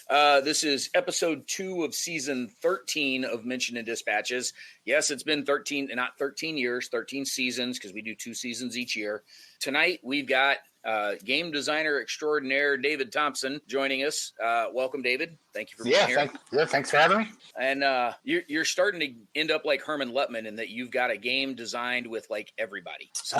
This is episode 2 of season 13 of Mention and Dispatches. Yes, it's been not 13 years, 13 seasons, because we do 2 seasons each year. Tonight, we've got game designer extraordinaire David Thompson joining us. Welcome, David. Thank you for being here. Thanks for having me. And you're starting to end up like Herman Lutman in that you've got a game designed with like everybody. So.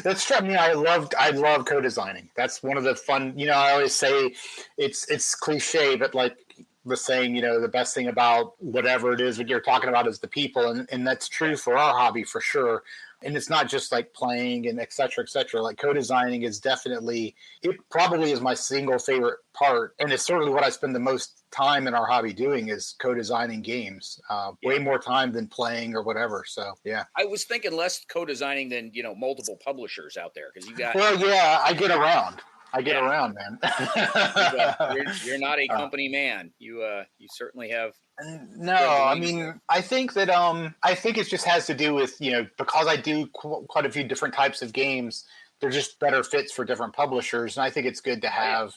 That's true. I mean, I love co-designing. That's one of the fun. I always say it's cliche, but like the saying, the best thing about whatever it is that you're talking about is the people, and that's true for our hobby for sure. And it's not just like playing and et cetera, et cetera. Like co-designing is it probably is my single favorite part. And it's certainly what I spend the most time in our hobby doing is co-designing games, way more time than playing or whatever. So, yeah. I was thinking less co-designing than, multiple publishers out there because you got. Well, yeah, I get around. Around, man. You're not a company man. You certainly have. No, I mean, I think that it just has to do with, because I do quite a few different types of games, they're just better fits for different publishers. And I think it's good to have,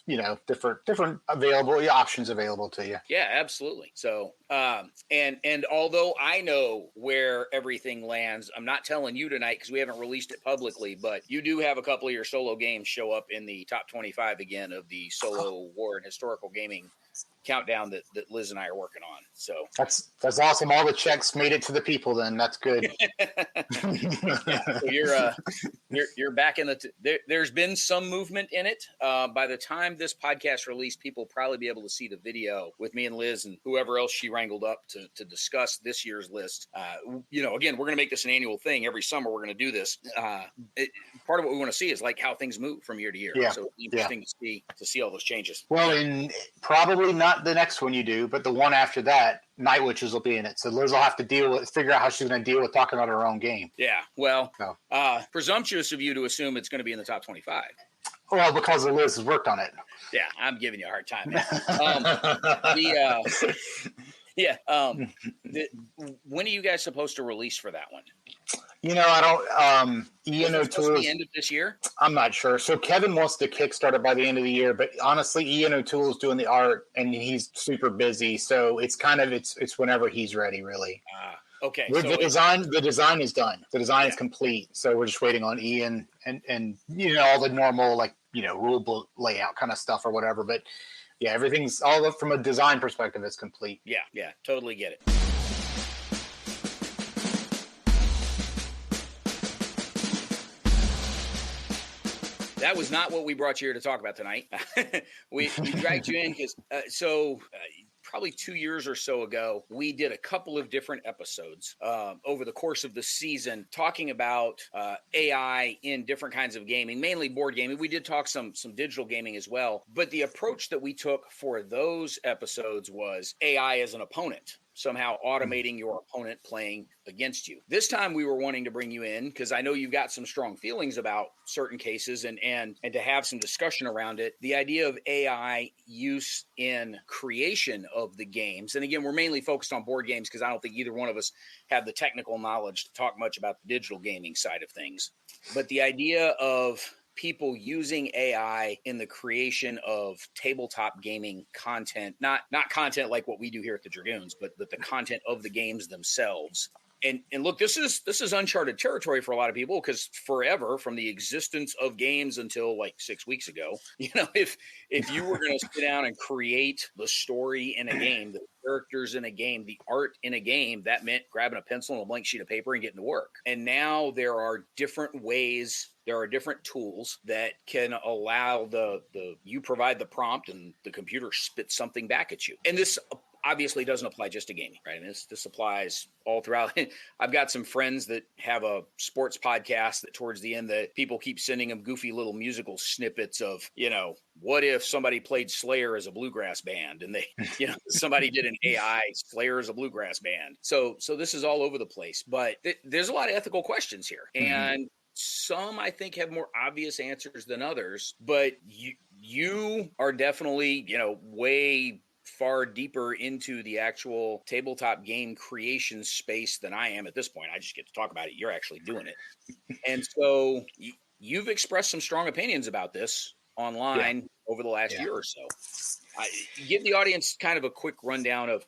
different options available to you. Yeah, absolutely. So, and although I know where everything lands, I'm not telling you tonight because we haven't released it publicly, but you do have a couple of your solo games show up in the top 25 again of the solo war and historical gaming countdown that Liz and I are working on. So that's awesome. All the checks made it to the people. Then that's good. Yeah, so you're back in there's been some movement in it. By the time this podcast released, people will probably be able to see the video with me and Liz and whoever else she wrangled up to discuss this year's list. Again, we're going to make this an annual thing. Every summer we're going to do this. Part of what we want to see is like how things move from year to year. Yeah. So it's interesting to see all those changes. Well, and probably not the next one you do, but the one after that, Night Witches will be in it. So Liz will have to figure out how she's going to deal with talking about her own game. Yeah. Well, presumptuous of you to assume it's going to be in the top 25. Well, because Liz has worked on it. Yeah, I'm giving you a hard time, man. When are you guys supposed to release for that one? I don't. Ian O'Toole. The end of this year? I'm not sure. So Kevin wants to kickstart it by the end of the year, but honestly, Ian O'Toole is doing the art, and he's super busy. So it's it's whenever he's ready, really. Okay. The design is done. The design is complete. So we're just waiting on Ian and all the normal rule book layout kind of stuff or whatever. But yeah, everything's all from a design perspective. It's complete. Yeah, totally get it. That was not what we brought you here to talk about tonight. we dragged you in because probably 2 years or so ago, we did a couple of different episodes over the course of the season talking about AI in different kinds of gaming, mainly board gaming. We did talk some digital gaming as well. But the approach that we took for those episodes was AI as an opponent, somehow automating your opponent playing against you. This time we were wanting to bring you in because I know you've got some strong feelings about certain cases and to have some discussion around it. The idea of AI use in creation of the games. And again, we're mainly focused on board games because I don't think either one of us have the technical knowledge to talk much about the digital gaming side of things. But the idea of people using AI in the creation of tabletop gaming content, not content like what we do here at the Dragoons, but the content of the games themselves. And look, this is uncharted territory for a lot of people because forever, from the existence of games until like 6 weeks ago, if you were going to sit down and create the story in a game, the characters in a game, the art in a game, that meant grabbing a pencil and a blank sheet of paper and getting to work. And now there are different ways. There are different tools that can allow you provide the prompt and the computer spits something back at you. And this obviously doesn't apply just to gaming, right? And this applies all throughout. I've got some friends that have a sports podcast that towards the end that people keep sending them goofy little musical snippets of, what if somebody played Slayer as a bluegrass band and they, somebody did an AI Slayer as a bluegrass band. So this is all over the place, but there's a lot of ethical questions here. Mm-hmm. And some I think have more obvious answers than others, but you are definitely, way far deeper into the actual tabletop game creation space than I am at this point. I just get to talk about it. You're actually doing it. And so you've expressed some strong opinions about this online over the last year or so. Give the audience kind of a quick rundown of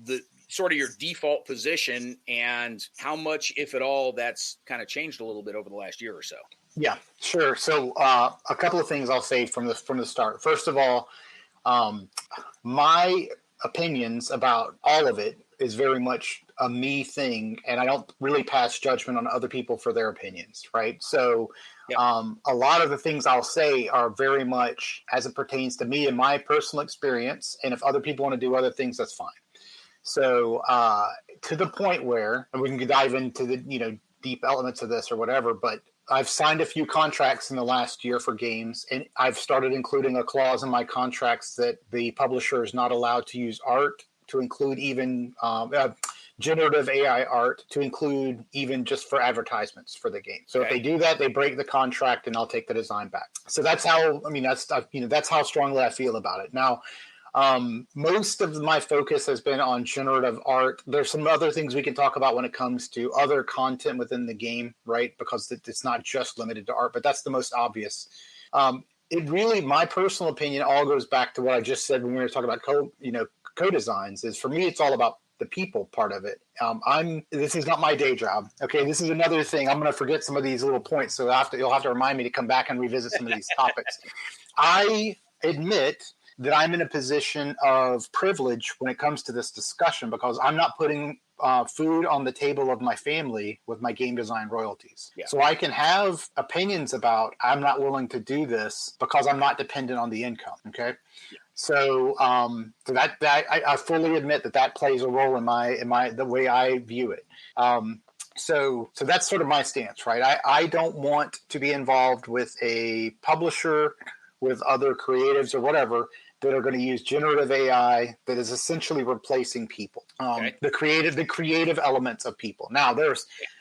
the sort of your default position and how much, if at all, that's kind of changed a little bit over the last year or so. Yeah, sure. So a couple of things I'll say from the start. First of all, my opinions about all of it is very much a me thing, and I don't really pass judgment on other people for their opinions, right? So a lot of the things I'll say are very much as it pertains to me and my personal experience, and if other people want to do other things, that's fine. So to the point where, and we can dive into the deep elements of this or whatever, but I've signed a few contracts in the last year for games, and I've started including a clause in my contracts that the publisher is not allowed to use art to include even generative AI art to include even just for advertisements for the game. So if they do that, they break the contract, and I'll take the design back. So that's how that's how strongly I feel about it. Now, most of my focus has been on generative art. There's some other things we can talk about when it comes to other content within the game, right? Because it's not just limited to art, but that's the most obvious. It really, my personal opinion, all goes back to what I just said when we were talking about co-designs. Is for me, it's all about the people part of it. This is not my day job. Okay, this is another thing. I'm going to forget some of these little points, so you'll have to remind me to come back and revisit some of these topics. I admit that I'm in a position of privilege when it comes to this discussion because I'm not putting food on the table of my family with my game design royalties. Yeah. So I can have opinions about I'm not willing to do this because I'm not dependent on the income. Okay. Yeah. So that I fully admit that plays a role in the way I view it. So that's sort of my stance, right? I don't want to be involved with a publisher, with other creatives or whatever that are going to use generative AI that is essentially replacing people, the creative elements of people. Now,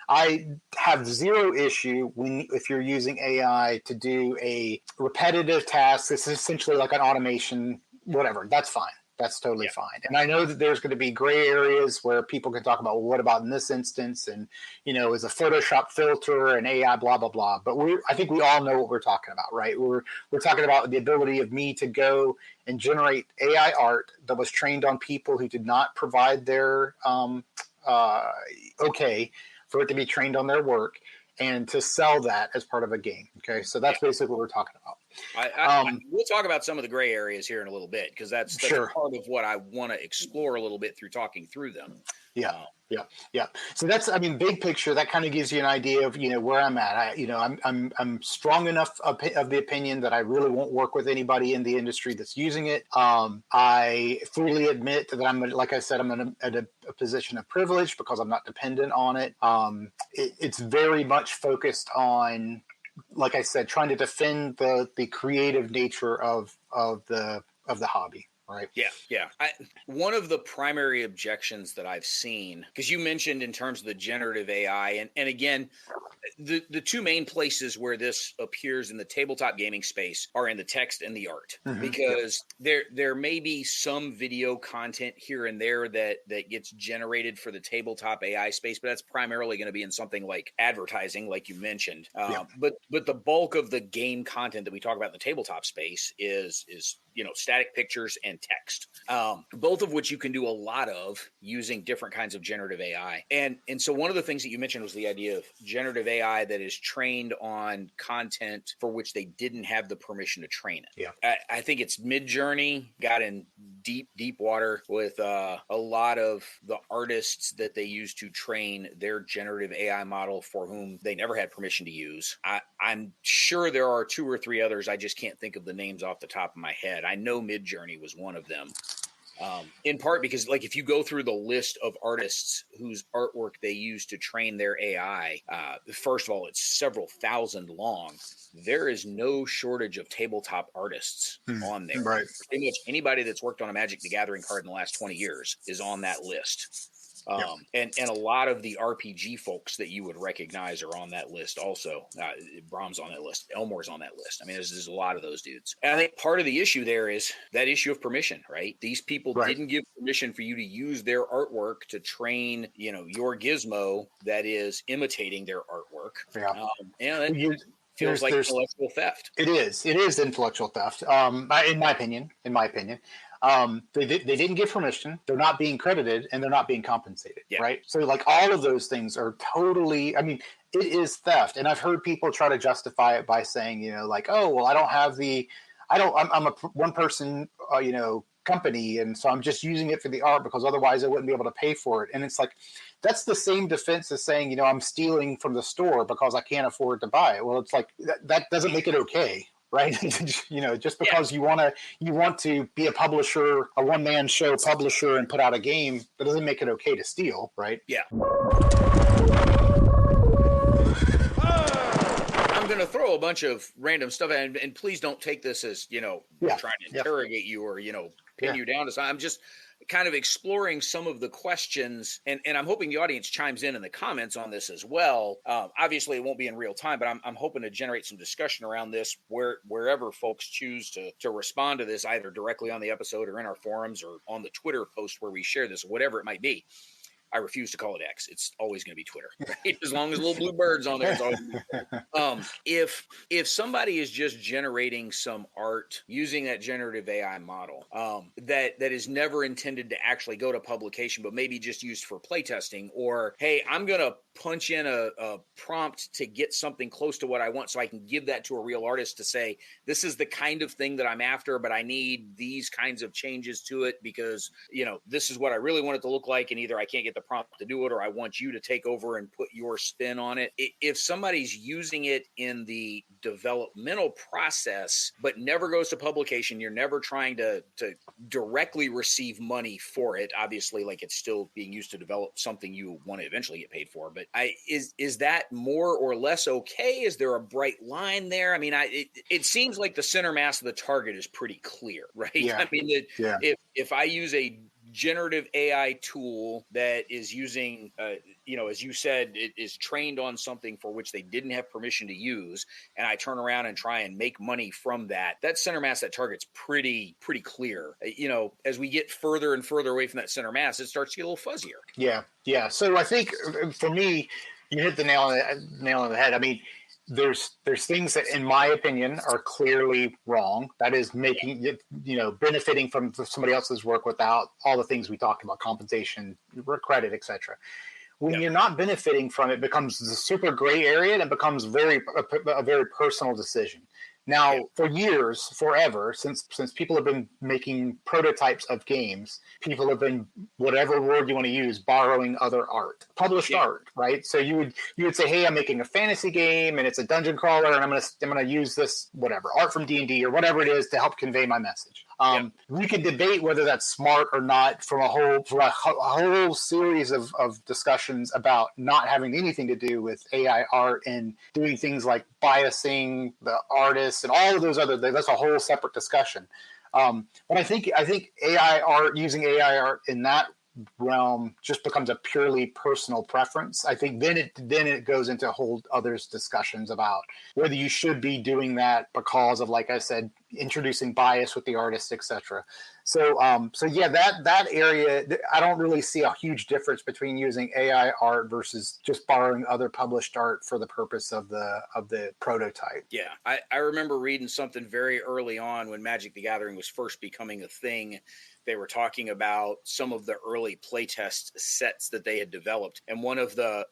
I have zero issue if you're using AI to do a repetitive task. This is essentially like an automation, whatever. That's fine. That's totally fine. And I know that there's going to be gray areas where people can talk about, well, what about in this instance? And, is a Photoshop filter and AI, blah, blah, blah. But I think we all know what we're talking about, right? We're talking about the ability of me to go and generate AI art that was trained on people who did not provide their okay for it to be trained on their work and to sell that as part of a game. Okay. So that's basically what we're talking about. We'll talk about some of the gray areas here in a little bit because that's part of what I want to explore a little bit through talking through them. Yeah. So that's, big picture. That kind of gives you an idea of where I'm at. I'm strong enough of the opinion that I really won't work with anybody in the industry that's using it. I freely admit that like I said, I'm at a position of privilege because I'm not dependent on it. It's very much focused on, like I said, trying to defend the creative nature of the hobby. Right. Yeah. One of the primary objections that I've seen, because you mentioned in terms of the generative AI, and again, the two main places where this appears in the tabletop gaming space are in the text and the art, because there may be some video content here and there that gets generated for the tabletop AI space, but that's primarily going to be in something like advertising, like you mentioned. But the bulk of the game content that we talk about in the tabletop space is static pictures and text, both of which you can do a lot of using different kinds of generative AI. And so one of the things that you mentioned was the idea of generative AI that is trained on content for which they didn't have the permission to train it. Yeah. I think it's Midjourney got in deep water with a lot of the artists that they use to train their generative AI model for whom they never had permission to use. I'm sure there are two or three others. I just can't think of the names off the top of my head. I know Midjourney was one of them. In part because, like, if you go through the list of artists whose artwork they use to train their AI, first of all, it's several thousand long. There is no shortage of tabletop artists on there. Right. Pretty much anybody that's worked on a Magic the Gathering card in the last 20 years is on that list. And a lot of the RPG folks that you would recognize are on that list also. Brahm's on that list. Elmore's on that list. There's a lot of those dudes. And I think part of the issue there is that issue of permission, right? These people didn't give permission for you to use their artwork to train, your gizmo that is imitating their artwork. feels like intellectual theft. It is intellectual theft. In my opinion, they didn't give permission. They're not being credited, and they're not being compensated. Yeah. Right. So like all of those things are totally. I mean, it is theft, and I've heard people try to justify it by saying, like, oh well, I don't have the, I'm a one person, company, and so I'm just using it for the art because otherwise I wouldn't be able to pay for it. And it's like that's the same defense as saying, I'm stealing from the store because I can't afford to buy it. Well, it's like that doesn't make it okay, right? Just because you want to be a publisher, a one-man show publisher, and put out a game, that doesn't make it okay to steal, right? Yeah. I'm going to throw a bunch of random stuff, and please don't take this as, we're trying to interrogate you or, pin you down to something. I'm just kind of exploring some of the questions, and I'm hoping the audience chimes in the comments on this as well. Obviously, it won't be in real time, but I'm hoping to generate some discussion around this wherever folks choose to respond to this, either directly on the episode or in our forums or on the Twitter post where we share this, whatever it might be. I refuse to call it X. It's always going to be Twitter, right? As long as little blue birds on there, it's always going to be if somebody is just generating some art using that generative AI model that is never intended to actually go to publication, but maybe just used for playtesting, or hey, I'm going to punch in a prompt to get something close to what I want so I can give that to a real artist to say, this is the kind of thing that I'm after, but I need these kinds of changes to it because, this is what I really want it to look like, and either I can't get the prompt to do it or I want you to take over and put your spin on it. If somebody's using it in the developmental process but never goes to publication, you're never trying to directly receive money for it. Obviously, like it's still being used to develop something you want to eventually get paid for. But is that more or less okay? Is there a bright line there? I mean, it seems like the center mass of the target is pretty clear, right? Yeah. I mean, if I use a generative AI tool that is using, as you said, it is trained on something for which they didn't have permission to use, and I turn around and try and make money from that center mass, that target's pretty clear. As we get further and further away from that center mass, it starts to get a little fuzzier. Yeah. So I think for me, you hit the nail on the head. I mean, there's things that, in my opinion, are clearly wrong. That is making it, benefiting from somebody else's work without all the things we talked about, compensation, credit, etc. When you're not benefiting from it, it becomes a super gray area, and it becomes a very personal decision. Now, for years, forever, since people have been making prototypes of games, people have been, whatever word you want to use, borrowing other art, published art, right? So you would say, hey, I'm making a fantasy game and it's a dungeon crawler, and I'm gonna use this whatever art from D&D or whatever it is to help convey my message. We could debate whether that's smart or not from a whole series of discussions about not having anything to do with AI art and doing things like biasing the artists and all of those other things. That's a whole separate discussion. But I think AI art, using AI art in that realm, just becomes a purely personal preference. I think then it goes into whole others discussions about whether you should be doing that because of, like I said, introducing bias with the artist, etc. So that area, I don't really see a huge difference between using AI art versus just borrowing other published art for the purpose of the prototype. Yeah, I remember reading something very early on when Magic the Gathering was first becoming a thing. They were talking about some of the early playtest sets that they had developed, and one of the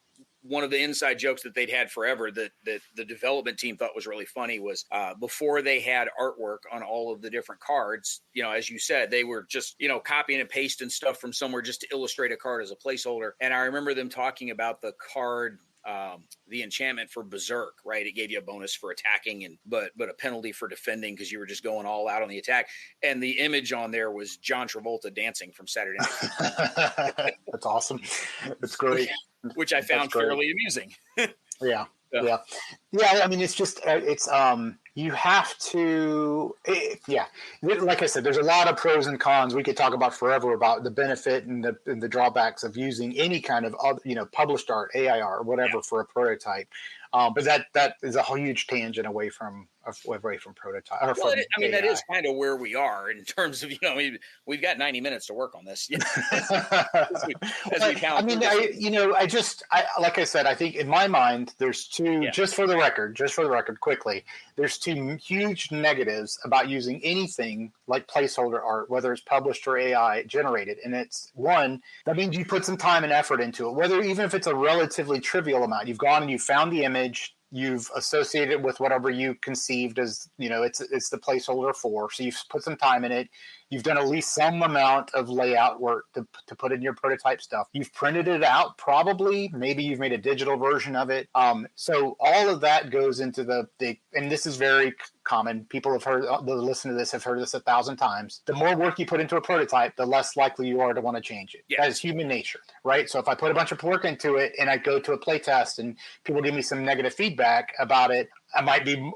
inside jokes that they'd had forever that the development team thought was really funny was before they had artwork on all of the different cards, as you said, they were just, copying and pasting stuff from somewhere just to illustrate a card as a placeholder. And I remember them talking about the card, the enchantment for Berserk, right? It gave you a bonus for attacking but a penalty for defending because you were just going all out on the attack. And the image on there was John Travolta dancing from Saturday Night. That's awesome. That's great. Which I found fairly amusing. Yeah. I mean, it's just you have to. Like I said, there's a lot of pros and cons. We could talk about forever about the benefit and the drawbacks of using any kind of published art, AI art, whatever, for a prototype. But that is a huge tangent away from away from prototype. Or Well, from I mean, that AI. is kind of where we are in terms of, we've got 90 minutes to work on this. as we I pound mean, through this. like I said, I think in my mind, there's two, Yeah. just for the record, quickly, there's two huge negatives about using anything like placeholder art, whether it's published or AI generated. And it's one, that means you put some time and effort into it, even if it's a relatively trivial amount. You've gone and you found the image, you've associated it with whatever you conceived as, it's the placeholder for. So you've put some time in it. You've done at least some amount of layout work to put in your prototype stuff. You've printed it out, probably. Maybe you've made a digital version of it. So all of that goes into the and this is very common. People have heard, that listen to this have heard this 1,000 times. The more work you put into a prototype, the less likely you are to want to change it. Yeah. That is human nature, right? So if I put a bunch of work into it and I go to a play test and people give me some negative feedback about it, I might be,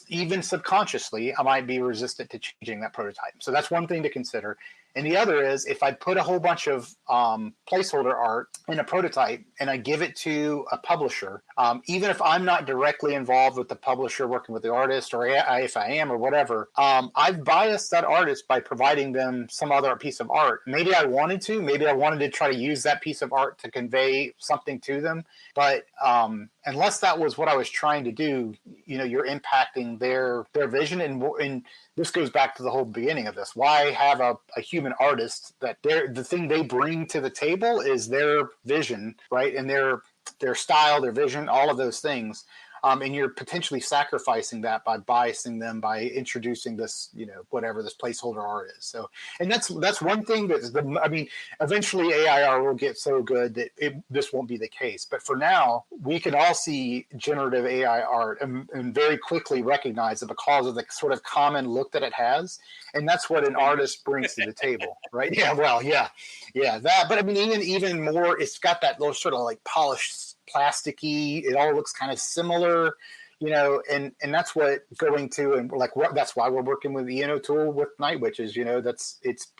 even subconsciously, I might be resistant to changing that prototype. So that's one thing to consider. And the other is, if I put a whole bunch of placeholder art in a prototype and I give it to a publisher, even if I'm not directly involved with the publisher working with the artist, or if I am or whatever, I've biased that artist by providing them some other piece of art. Maybe I wanted to try to use that piece of art to convey something to them. But unless that was what I was trying to do, you're impacting their vision. And this goes back to the whole beginning of this. Why have a human artist that the thing they bring to the table is their vision, right? And their style, their vision, all of those things. And you're potentially sacrificing that by biasing them, by introducing this, whatever this placeholder art is. So, and that's one thing eventually AIR will get so good that this won't be the case. But for now, we can all see generative AI art and very quickly recognize it because of the sort of common look that it has. And that's what an artist brings to the table, right? Yeah, well, yeah. That, but I mean, even more, it's got that little sort of like polished, plasticky, it all looks kind of similar, and that's what going to, and that's why we're working with the tool with Night Witches. It's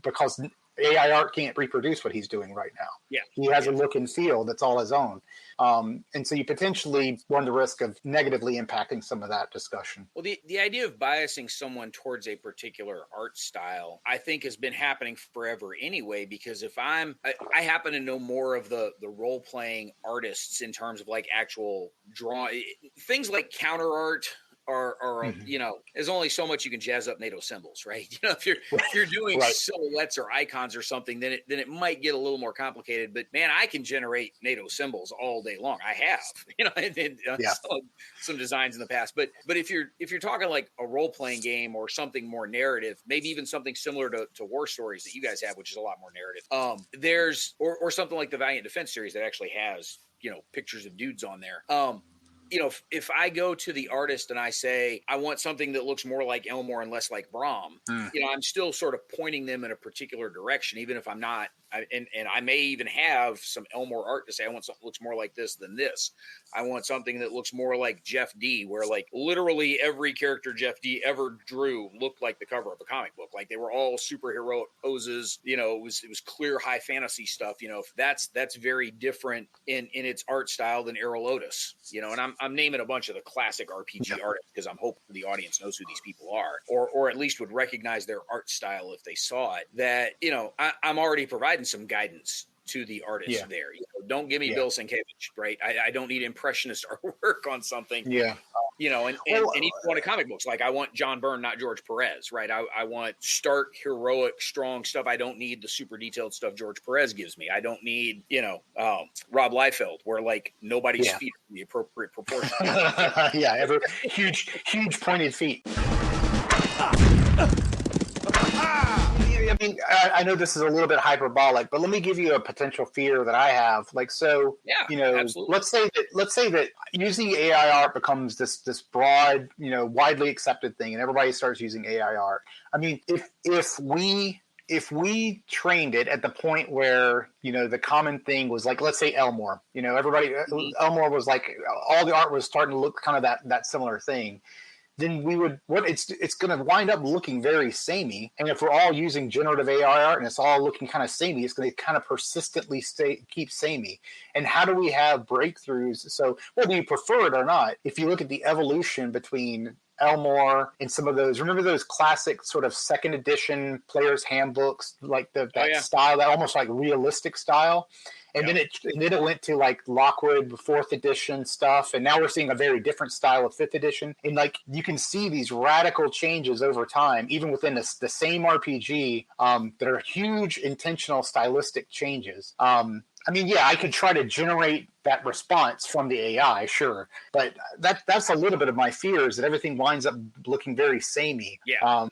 because AI art can't reproduce what he's doing right now. Yeah, he has a look and feel that's all his own. And so you potentially run the risk of negatively impacting some of that discussion. Well, the idea of biasing someone towards a particular art style, I think, has been happening forever anyway, because if I happen to know more of the role-playing artists in terms of like actual things like counter art, or there's only so much you can jazz up NATO symbols, right? If you're doing right. silhouettes or icons or something, then it might get a little more complicated. But man, I can generate NATO symbols all day long. I have, some designs in the past. But if you're talking like a role playing game or something more narrative, maybe even something similar to War Stories that you guys have, which is a lot more narrative. There's or something like the Valiant Defense series that actually has pictures of dudes on there. If I go to the artist and I say, I want something that looks more like Elmore and less like Brom, I'm still sort of pointing them in a particular direction, even if I'm not. And I may even have some Elmore art to say, I want something that looks more like this than this. I want something that looks more like Jeff D, where like literally every character Jeff D ever drew looked like the cover of a comic book. Like they were all superheroic poses. It was clear high fantasy stuff. That's very different in its art style than Arrow Lotus. And I'm naming a bunch of the classic RPG artists because I'm hoping the audience knows who these people are, or at least would recognize their art style if they saw it. That I'm already providing some guidance to the artist there. Don't give me Bill Sienkiewicz, right? I don't need impressionist artwork on something. And even one of comic books, like I want John Byrne, not George Perez, right? I want stark, heroic, strong stuff. I don't need the super detailed stuff George Perez gives me. I don't need, Rob Liefeld, where like nobody's feet are the appropriate proportion. Huge pointed feet. I mean, I know this is a little bit hyperbolic, but let me give you a potential fear that I have. Absolutely. Let's say that using AI art becomes this broad, widely accepted thing, and everybody starts using AI art. I mean, if we trained it at the point where the common thing was like, let's say Elmore, Elmore was like all the art was starting to look kind of that similar thing. Then it's going to wind up looking very samey. And if we're all using generative AI art and it's all looking kind of samey, it's going to kind of persistently keep samey. And how do we have breakthroughs? So whether you prefer it or not, if you look at the evolution between Elmore and some of those. Remember those classic sort of second edition players handbooks, like that style, that almost like realistic style. And then it went to like Lockwood fourth edition stuff, and now we're seeing a very different style of fifth edition. And like you can see these radical changes over time, even within the same RPG, that are huge intentional stylistic changes. I mean, yeah, I could try to generate that response from the AI, sure, but that's a little bit of my fear, is that everything winds up looking very samey. Yeah.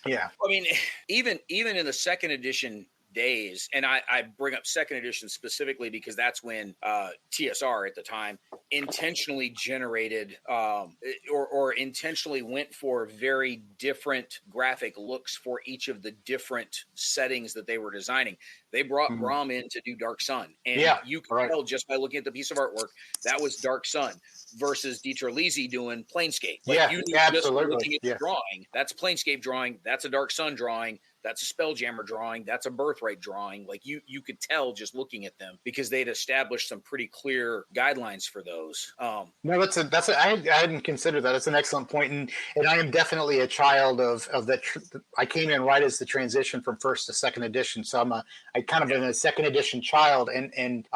Yeah. I mean, even in the second edition days, and I bring up second edition specifically because that's when TSR at the time intentionally generated or intentionally went for very different graphic looks for each of the different settings that they were designing. They brought Brom in to do Dark Sun, and you can tell just by looking at the piece of artwork that was Dark Sun versus Dieter Lisi doing Planescape. Like you knew just looking at the drawing, that's a Planescape drawing, that's a Dark Sun drawing, that's a Spelljammer drawing, that's a Birthright drawing. Like you could tell just looking at them, because they'd established some pretty clear guidelines for those. No, I hadn't considered that. It's an excellent point, and I am definitely a child of that. I came in right as the transition from first to second edition, so I kind of am a second edition child, and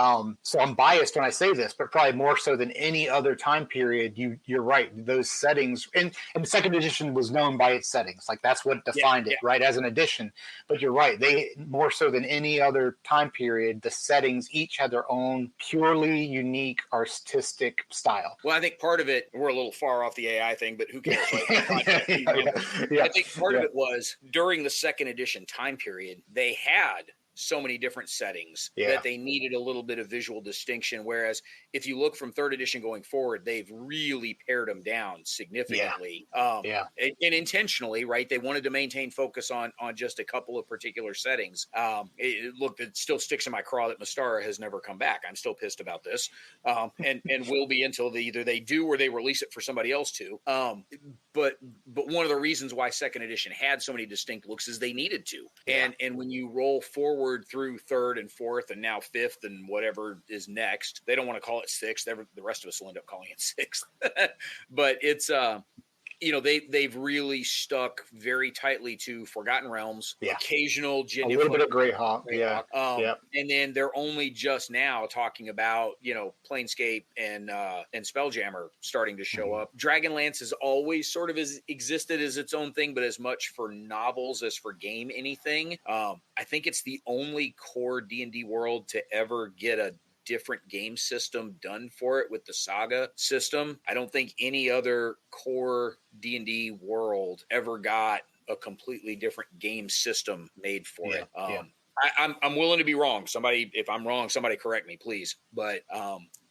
so I'm biased when I say this, but probably more so than any other time period. You're right. Those settings, and second edition was known by its settings, like that's what defined it, right, as an edition. But you're right. They, more so than any other time period, the settings each had their own purely unique artistic style. Well, I think part of it, we're a little far off the AI thing, but who cares? I think part of it was during the second edition time period, they had so many different settings that they needed a little bit of visual distinction. Whereas if you look from third edition going forward, they've really pared them down significantly. And intentionally, right? They wanted to maintain focus on just a couple of particular settings. It still sticks in my craw that Mystara has never come back. I'm still pissed about this. And will be until either they do or they release it for somebody else to. But one of the reasons why second edition had so many distinct looks is they needed to. And when you roll forward through third and fourth and now fifth and whatever is next, they don't want to call it sixth. The rest of us will end up calling it sixth. But it's they've really stuck very tightly to Forgotten Realms, occasional a little bit of Greyhawk, and then they're only just now talking about Planescape and Spelljammer starting to show up. Dragonlance has always sort of existed as its own thing, but as much for novels as for game anything. I think it's the only core D&D world to ever get a different game system done for it with the Saga system. I don't think any other core D&D world ever got a completely different game system made for it. I'm willing to be wrong. If I'm wrong, somebody correct me, please. But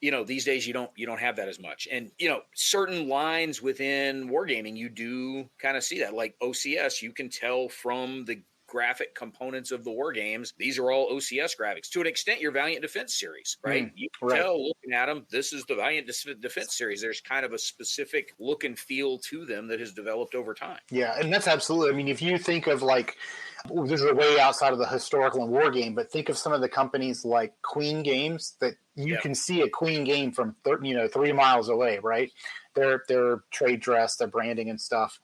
these days you don't have that as much. And certain lines within wargaming, you do kind of see that. Like OCS, you can tell from the graphic components of the war games, these are all OCS graphics. To an extent, your Valiant Defense series, right? You can tell looking at them, this is the Valiant Defense series. There's kind of a specific look and feel to them that has developed over time. Yeah, and that's absolutely. I mean, if you think of this is way outside of the historical and war game, but think of some of the companies like Queen Games that you can see a Queen game from 3 miles away, right? Their trade dress, their branding and stuff.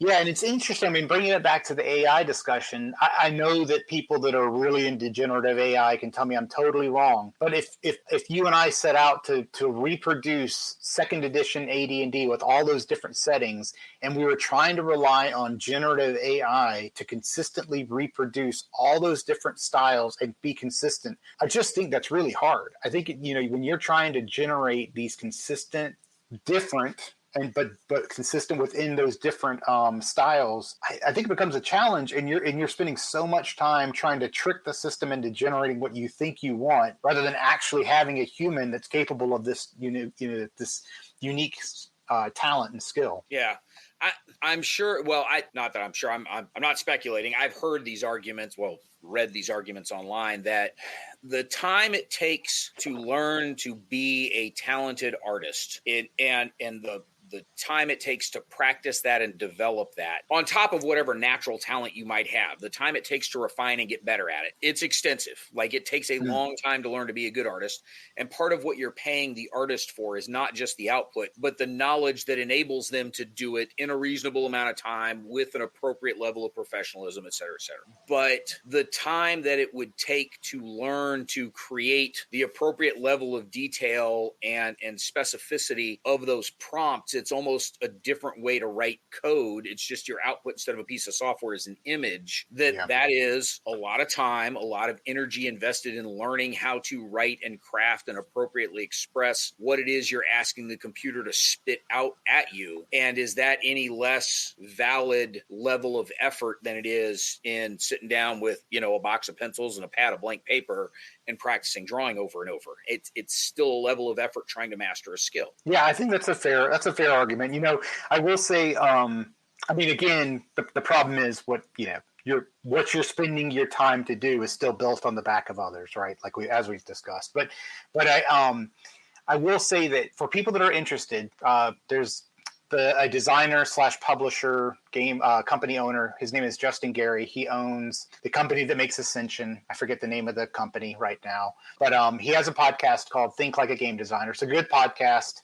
And it's interesting. I mean, bringing it back to the AI discussion, I know that people that are really into generative AI can tell me I'm totally wrong. But if you and I set out to reproduce second edition AD&D with all those different settings, and we were trying to rely on generative AI to consistently reproduce all those different styles and be consistent, I just think that's really hard. I think when you're trying to generate these consistent, different but consistent within those different styles, I think it becomes a challenge, and you're spending so much time trying to trick the system into generating what you think you want, rather than actually having a human that's capable of this this unique talent and skill. Yeah. I'm sure. Well, not that I'm sure. I'm not speculating. I've heard these arguments. Well, read these arguments online that the time it takes to learn to be a talented artist and the time it takes to practice that and develop that, on top of whatever natural talent you might have, the time it takes to refine and get better at it, it's extensive. Like, it takes a long time to learn to be a good artist. And part of what you're paying the artist for is not just the output, but the knowledge that enables them to do it in a reasonable amount of time with an appropriate level of professionalism, et cetera, et cetera. But the time that it would take to learn to create the appropriate level of detail and specificity of those prompts, it's almost a different way to write code. It's just your output instead of a piece of software is an image. That is a lot of time, a lot of energy invested in learning how to write and craft and appropriately express what it is you're asking the computer to spit out at you. And is that any less valid level of effort than it is in sitting down with, a box of pencils and a pad of blank paper and practicing drawing over and over? It's still a level of effort trying to master a skill. Yeah, I think that's a fair argument. I will say, again, the problem is what you're spending your time to do is still built on the back of others, right? Like as we've discussed. But I will say that for people that are interested, there's a designer / publisher game company owner. His name is Justin Gary. He owns the company that makes Ascension. I forget the name of the company right now, but he has a podcast called Think Like a Game Designer. It's a good podcast.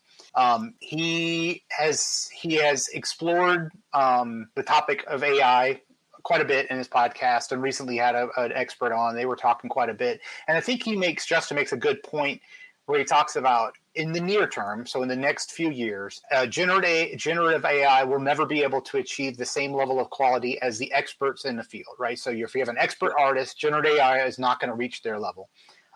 He has explored the topic of AI quite a bit in his podcast, and recently had an expert on. They were talking quite a bit, and I think Justin makes a good point where he talks about in the near term, so in the next few years, generative AI will never be able to achieve the same level of quality as the experts in the field, right? So if you have an expert artist, generative AI is not going to reach their level.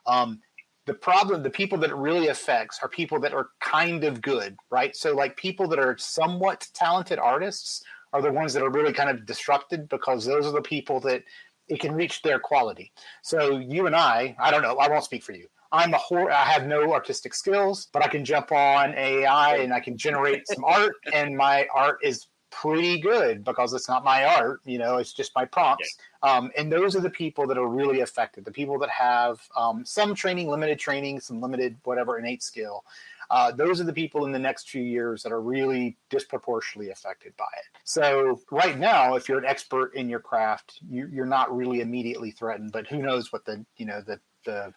The people that it really affects are people that are kind of good, right? So like people that are somewhat talented artists are the ones that are really kind of disrupted, because those are the people that it can reach their quality. So you and I don't know, I won't speak for you. I have no artistic skills, but I can jump on AI and I can generate some art, and my art is pretty good because it's not my art, it's just my prompts. And those are the people that are really affected, the people that have some training, limited training, some limited whatever innate skill. Those are the people in the next few years that are really disproportionately affected by it. So right now, if you're an expert in your craft, you're not really immediately threatened, but who knows what the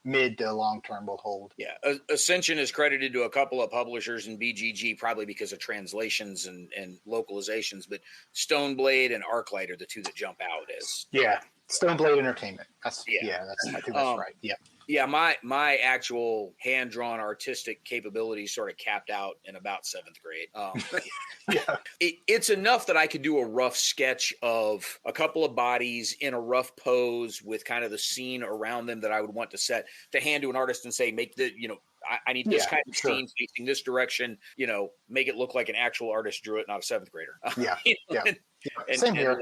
mid to long term will hold. Yeah. Ascension is credited to a couple of publishers in BGG, probably because of translations and localizations, but Stoneblade and Arclight are the two that jump out as. Yeah. Stoneblade Entertainment. I think that's right. Yeah. Yeah, my actual hand-drawn artistic capabilities sort of capped out in about 7th grade. Yeah. It's enough that I could do a rough sketch of a couple of bodies in a rough pose with kind of the scene around them that I would want to set, to hand to an artist and say, make the, I need this kind of scene facing this direction, make it look like an actual artist drew it, not a 7th grader. Yeah. Same here.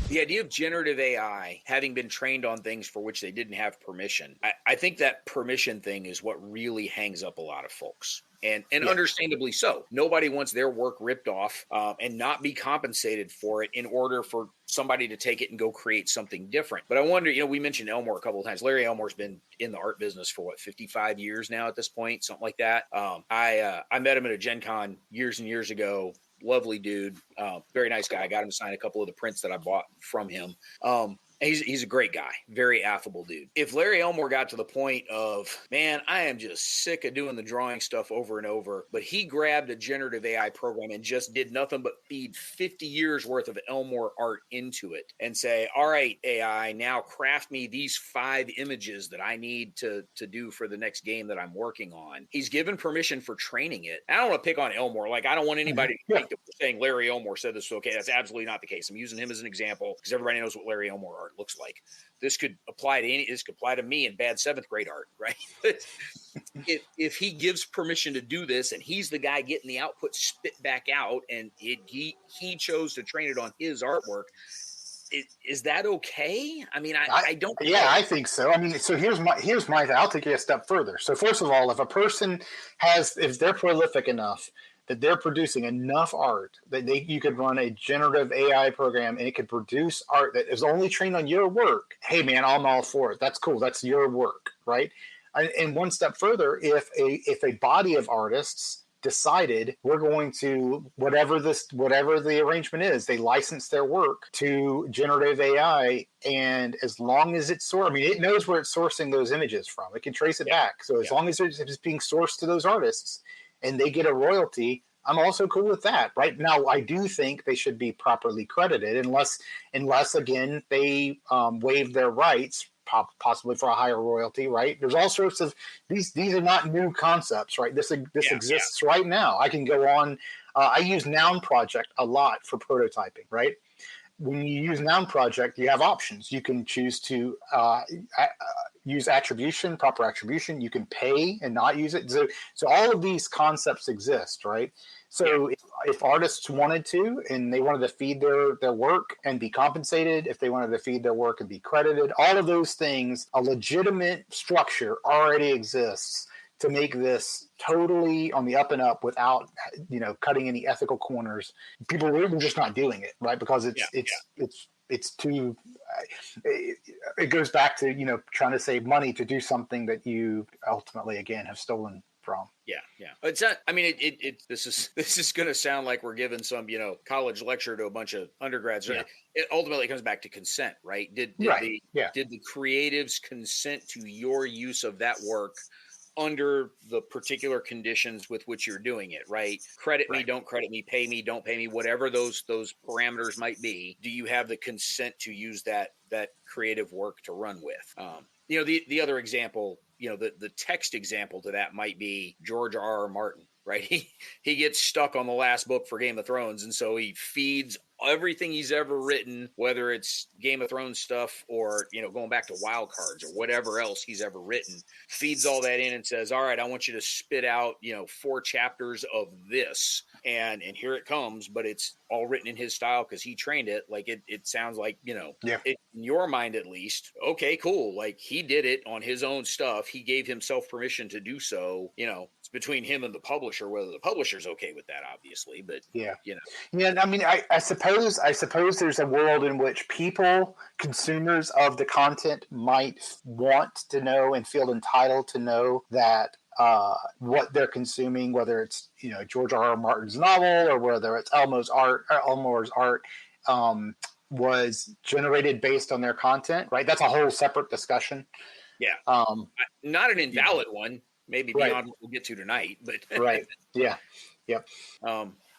The idea of generative AI having been trained on things for which they didn't have permission, I think that permission thing is what really hangs up a lot of folks. And understandably so. Nobody wants their work ripped off and not be compensated for it in order for somebody to take it and go create something different. But I wonder, we mentioned Elmore a couple of times. Larry Elmore's been in the art business for 55 years now at this point, something like that. I met him at a Gen Con years and years ago. Lovely dude, very nice guy. I got him to sign a couple of the prints that I bought from him. He's a great guy, very affable dude. If Larry Elmore got to the point of, man, I am just sick of doing the drawing stuff over and over, but he grabbed a generative AI program and just did nothing but feed 50 years worth of Elmore art into it and say, all right, AI, now craft me these 5 images that I need to do for the next game that I'm working on. He's given permission for training it. I don't want to pick on Elmore. Like, I don't want anybody to think that we're saying Larry Elmore said this. Okay, that's absolutely not the case. I'm using him as an example because everybody knows what Larry Elmore art looks like. This could apply to me in bad 7th grade art, right? if he gives permission to do this and he's the guy getting the output spit back out and he chose to train it on his artwork, is that okay? I mean, I don't. Yeah, I think so. I mean, so here's my. I'll take you a step further. So first of all, if a person if they're prolific enough that they're producing enough art that you could run a generative AI program and it could produce art that is only trained on your work. Hey man, I'm all for it. That's cool. That's your work, right? And one step further, if a body of artists decided we're going to whatever the arrangement is, they license their work to generative AI, and as long as it's it knows where it's sourcing those images from. It can trace it back. So as long as it's being sourced to those artists and they get a royalty, I'm also cool with that. Right now, I do think they should be properly credited, unless again they waive their rights, possibly for a higher royalty, right? There's all sorts of these are not new concepts, right? This exists right now. I can go on. I use Noun Project a lot for prototyping, right? When you use Noun Project, you have options. You can choose to use attribution, proper attribution. You can pay and not use it. So all of these concepts exist, right? So if artists wanted to, and they wanted to feed their work and be compensated, if they wanted to feed their work and be credited, all of those things, a legitimate structure already exists to make this totally on the up and up without, cutting any ethical corners. People are just not doing it, right? Because it's too. It goes back to trying to save money to do something that you ultimately again have stolen from. Yeah. It's not. I mean, this is going to sound like we're giving some college lecture to a bunch of undergrads. Yeah. It ultimately comes back to consent, right? Did the creatives consent to your use of that work under the particular conditions with which you're doing it, right? Credit me, don't credit me, pay me, don't pay me, whatever those parameters might be. Do you have the consent to use that creative work to run with? The other example, the text example to that might be George R.R. Martin, right? He gets stuck on the last book for Game of Thrones, and so he feeds everything he's ever written, whether it's Game of Thrones stuff or, going back to Wild Cards or whatever else he's ever written, feeds all that in and says, all right, I want you to spit out, 4 chapters of this. And here it comes, but it's all written in his style because he trained it. Like it sounds like, in your mind at least, okay, cool. Like he did it on his own stuff. He gave himself permission to do so. It's between him and the publisher, whether the publisher's okay with that, obviously. But Yeah, I mean, I suppose there's a world in which people, consumers of the content, might want to know and feel entitled to know that what they're consuming, whether it's George R.R. Martin's novel or whether it's Elmore's art, was generated based on their content, right? That's a whole separate discussion. Yeah, not an invalid one. Maybe beyond what we'll get to tonight, but right. Yeah. Yep.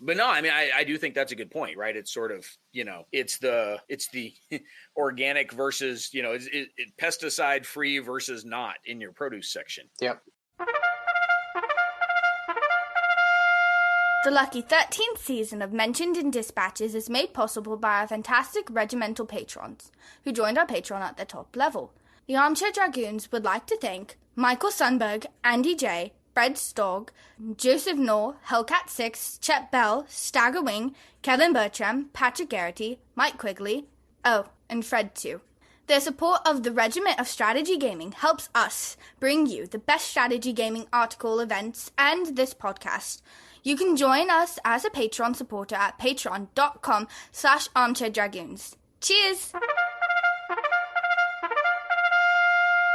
But no, I mean, I do think that's a good point, right? It's sort of, it's the organic versus, it pesticide free versus not in your produce section. Yep. The lucky 13th season of Mentioned in Dispatches is made possible by our fantastic regimental patrons, who joined our Patreon at the top level. The Armchair Dragoons would like to thank Michael Sundberg, Andy J., Fred Stogg, Joseph Knorr, Hellcat6, Chet Bell, Staggerwing, Kevin Bertram, Patrick Garrity, Mike Quigley, and Fred too. Their support of the Regiment of Strategy Gaming helps us bring you the best strategy gaming article, events, and this podcast. You can join us as a Patreon supporter at patreon.com/armchairdragoons. Cheers!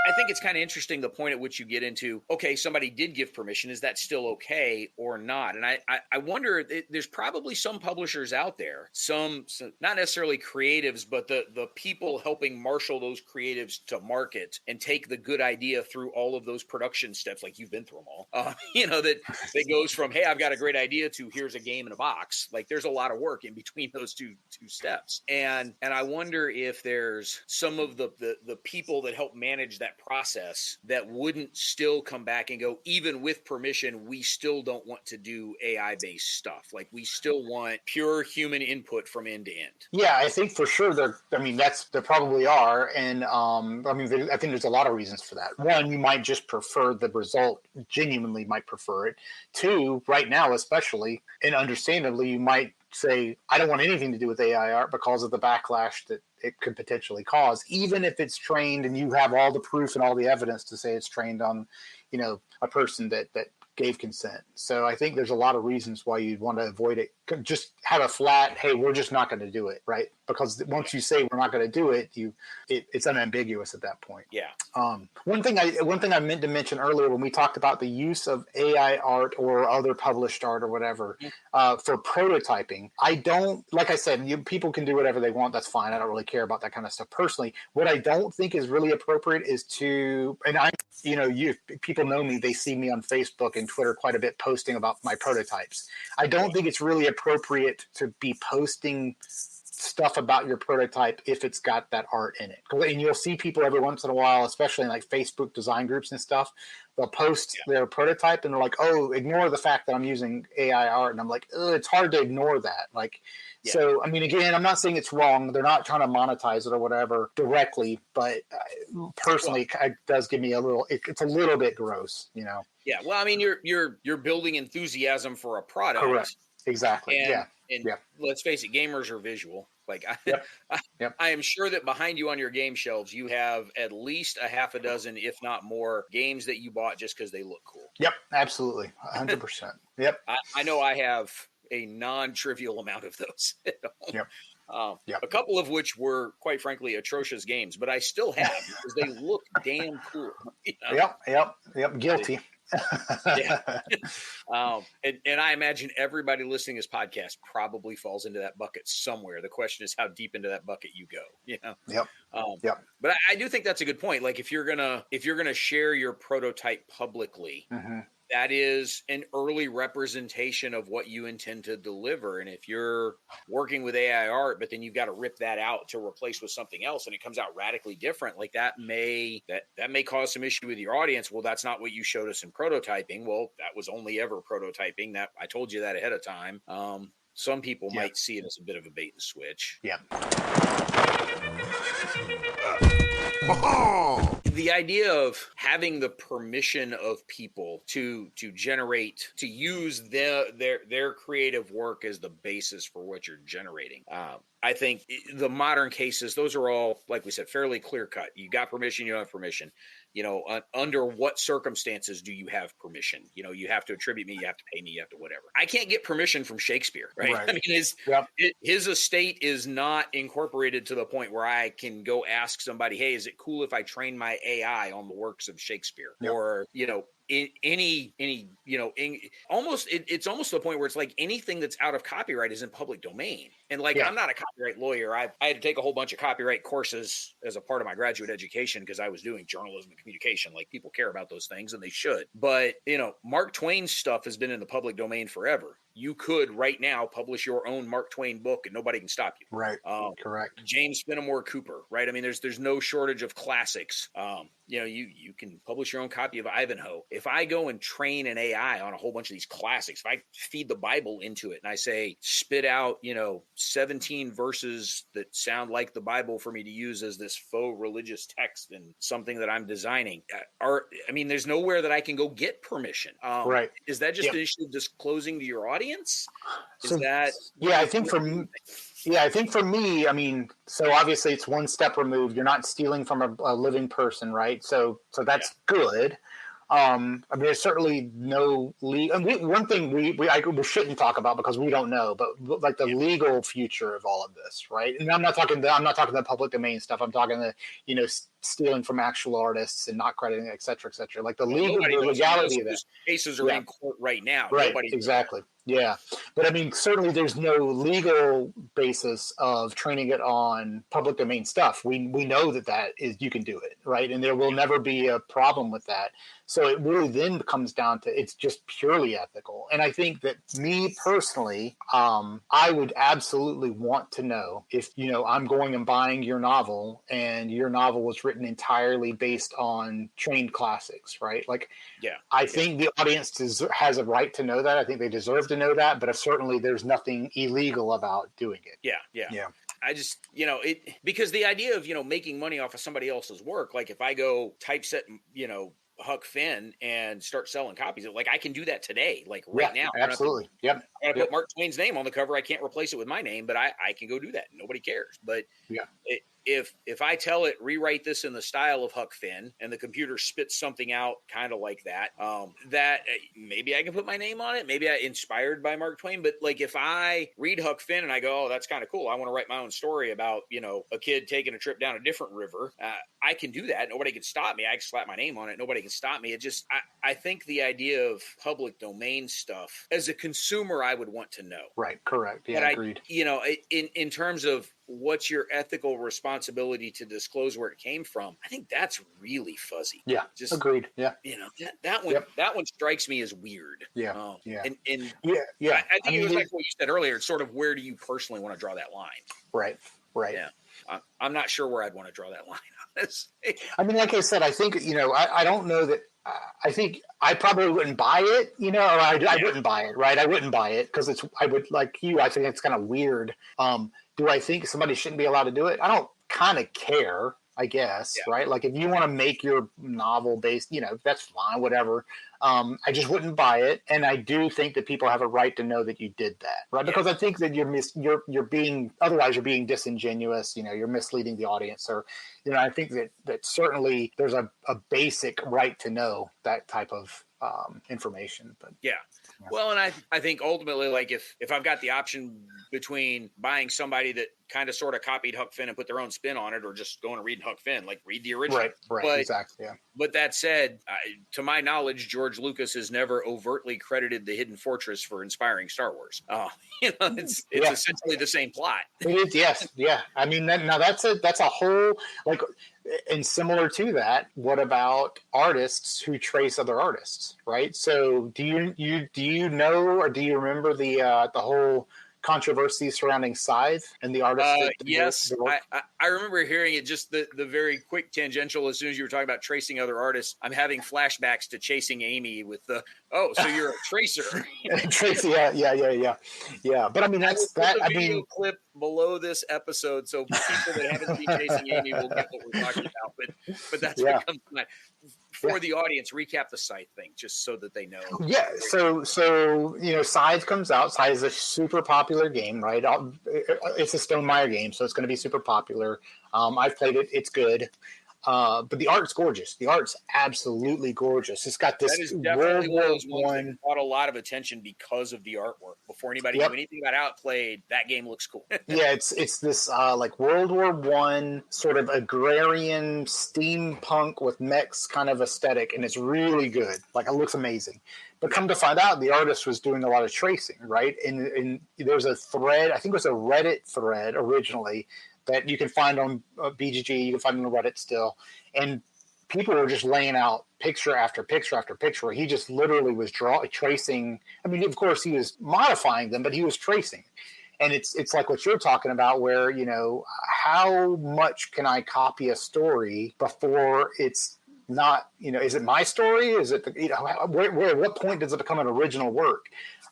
I think it's kind of interesting the point at which you get into, okay, somebody did give permission. Is that still okay or not? And I wonder, there's probably some publishers out there, some not necessarily creatives, but the people helping marshal those creatives to market and take the good idea through all of those production steps, like you've been through them all, that goes from, hey, I've got a great idea to here's a game in a box. Like there's a lot of work in between those two steps. And I wonder if there's some of the people that help manage that process that wouldn't still come back and go, even with permission, we still don't want to do AI-based stuff. Like we still want pure human input from end to end. Yeah, I think for sure there probably are. And I think there's a lot of reasons for that. One, you might just prefer the result, genuinely might prefer it. Two, right now especially, and understandably, you might say, I don't want anything to do with AI art because of the backlash that it could potentially cause, even if it's trained and you have all the proof and all the evidence to say it's trained on, a person that gave consent. So I think there's a lot of reasons why you'd want to avoid it. Just have a flat, hey, we're just not going to do it, right? Because once you say we're not going to do it, it's unambiguous at that point. Yeah. One thing I meant to mention earlier when we talked about the use of AI art or other published art or whatever for prototyping, I don't, like I said, people can do whatever they want. That's fine. I don't really care about that kind of stuff personally. What I don't think is really appropriate is to, and I, people know me, they see me on Facebook and Twitter quite a bit posting about my prototypes. I don't think it's really appropriate to be posting stuff about your prototype if it's got that art in it. And you'll see people every once in a while, especially in like Facebook design groups and stuff, they'll post their prototype and they're like, oh, ignore the fact that I'm using AI art. And I'm like, it's hard to ignore that. Like, so, I mean, again, I'm not saying it's wrong. They're not trying to monetize it or whatever directly, but personally, it does give me it's a little bit gross, Yeah. Well, I mean, you're building enthusiasm for a product. Correct. Exactly. And let's face it, gamers are visual. Like I am sure that behind you on your game shelves, you have at least a half a dozen, if not more, games that you bought just because they look cool. Yep, absolutely, 100%. Yep. I know I have a non-trivial amount of those at home. A couple of which were, quite frankly, atrocious games, but I still have because they look damn cool. Yep. Guilty. And I imagine everybody listening to this podcast probably falls into that bucket somewhere. The question is how deep into that bucket you go. But I do think that's a good point. Like if you're gonna share your prototype publicly, that is an early representation of what you intend to deliver. And if you're working with AI art, but then you've got to rip that out to replace with something else and it comes out radically different, like that may cause some issue with your audience. Well, that's not what you showed us in prototyping. Well, that was only ever prototyping. That I told you that ahead of time. Some people might see it as a bit of a bait and switch. Yeah. The idea of having the permission of people to use their creative work as the basis for what you're generating. I think the modern cases, those are all, like we said, fairly clear cut. You got permission, you don't have permission. Under what circumstances do you have permission? You have to attribute me, you have to pay me, you have to whatever. I can't get permission from Shakespeare, right? I mean, his estate is not incorporated to the point where I can go ask somebody, hey, is it cool if I train my AI on the works of Shakespeare? Or, it's almost to the point where it's like anything that's out of copyright is in public domain. And I'm not a copyright lawyer. I had to take a whole bunch of copyright courses as a part of my graduate education because I was doing journalism and communication. Like people care about those things and they should. But, Mark Twain's stuff has been in the public domain forever. You could right now publish your own Mark Twain book and nobody can stop you. Right. Correct. James Fenimore Cooper, right? I mean, there's no shortage of classics. You can publish your own copy of Ivanhoe. If I go and train an AI on a whole bunch of these classics, if I feed the Bible into it and I say, spit out, 17 verses that sound like the Bible for me to use as this faux religious text and something that I'm designing, there's nowhere that I can go get permission. Right. Is that just an issue of disclosing to your audience? I think for me, I mean, so obviously it's one step removed. You're not stealing from a living person, right? So that's good. There's certainly no legal. One thing we shouldn't talk about because we don't know, but like the legal future of all of this, right? And I'm not talking the public domain stuff. I'm talking the stealing from actual artists and not crediting, et cetera, et cetera. Like the legality of that. Cases are in court right now. Right. Exactly. Yeah. But I mean, certainly there's no legal basis of training it on public domain stuff. We know that is, you can do it, right? And there will never be a problem with that. So it really then comes down to, it's just purely ethical. And I think that me personally, I would absolutely want to know if, I'm going and buying your novel and your novel was written entirely based on trained classics, right? Like, I think the audience has a right to know that. I think they deserve to know that, but certainly there's nothing illegal about doing it. Yeah. I just, because the idea of, making money off of somebody else's work, like if I go typeset, Huck Finn and start selling copies of, like, I can do that today, like right now. Absolutely. Yep. I put Mark Twain's name on the cover. I can't replace it with my name, but I can go do that. Nobody cares. But if I tell it, rewrite this in the style of Huck Finn, and the computer spits something out kind of like that, maybe I can put my name on it. Maybe I inspired by Mark Twain. But like, if I read Huck Finn and I go, oh, that's kind of cool, I want to write my own story about, a kid taking a trip down a different river. I can do that. Nobody can stop me. I can slap my name on it. Nobody can stop me. It just, I think the idea of public domain stuff, as a consumer, I would want to know. Right. Correct. Yeah. Agreed. In terms of what's your ethical responsibility to disclose where it came from, I think that's really fuzzy. Yeah. Just agreed. Yeah. That one, that one strikes me as weird. Yeah. Yeah. And yeah. I think it was like what you said earlier. It's sort of, where do you personally want to draw that line? Right. Yeah. I'm not sure where I'd want to draw that line, honestly. I mean, like I said, I think, I don't know that. I think I probably wouldn't buy it, or I wouldn't buy it, right? I wouldn't buy it because I would, like you, I think it's kind of weird. Do I think somebody shouldn't be allowed to do it? I don't kind of care, I guess, right? Like, if you want to make your novel based, that's fine, whatever. I just wouldn't buy it. And I do think that people have a right to know that you did that, right? Because I think that you're being disingenuous, you're misleading the audience, or, I think that certainly there's a basic right to know that type of information. But well, and I think ultimately, like, if I've got the option between buying somebody that kind of sort of copied Huck Finn and put their own spin on it, or just going and reading Huck Finn, like, read the original. Right, but, exactly, yeah. But that said, to my knowledge, George Lucas has never overtly credited the Hidden Fortress for inspiring Star Wars. It's essentially the same plot. It is, yes, yeah. I mean, that's a whole, like, and similar to that, what about artists who trace other artists, right? So do you know, or do you remember the whole controversy surrounding Scythe and the artist? Yes, I remember hearing it. Just the very quick tangential. As soon as you were talking about tracing other artists, I'm having flashbacks to Chasing Amy with the so you're a tracer. Tracer, yeah. But I mean, that's that. I mean, clip below this episode, so people that haven't seen Chasing Amy will get what we're talking about. But that's what comes to mind. For the audience, recap the Scythe thing, just so that they know. Yeah, so Scythe comes out. Scythe is a super popular game, right? It's a Stonemaier game, so it's going to be super popular. I've played it; it's good. But the art's gorgeous. The art's absolutely gorgeous. It's got this. That is definitely one of those ones that brought a lot of attention because of the artwork. Before anybody knew anything about how it played, that game looks cool. Yeah, it's this like World War I sort of agrarian steampunk with mechs kind of aesthetic, and it's really good. Like, it looks amazing. But come to find out, the artist was doing a lot of tracing, right? And there's a thread. I think it was a Reddit thread originally that you can find on BGG, you can find on Reddit still. And people were just laying out picture after picture after picture where he just literally was tracing. I mean, of course, he was modifying them, but he was tracing. And it's like what you're talking about where, how much can I copy a story before it's not, is it my story? Is it, what point does it become an original work?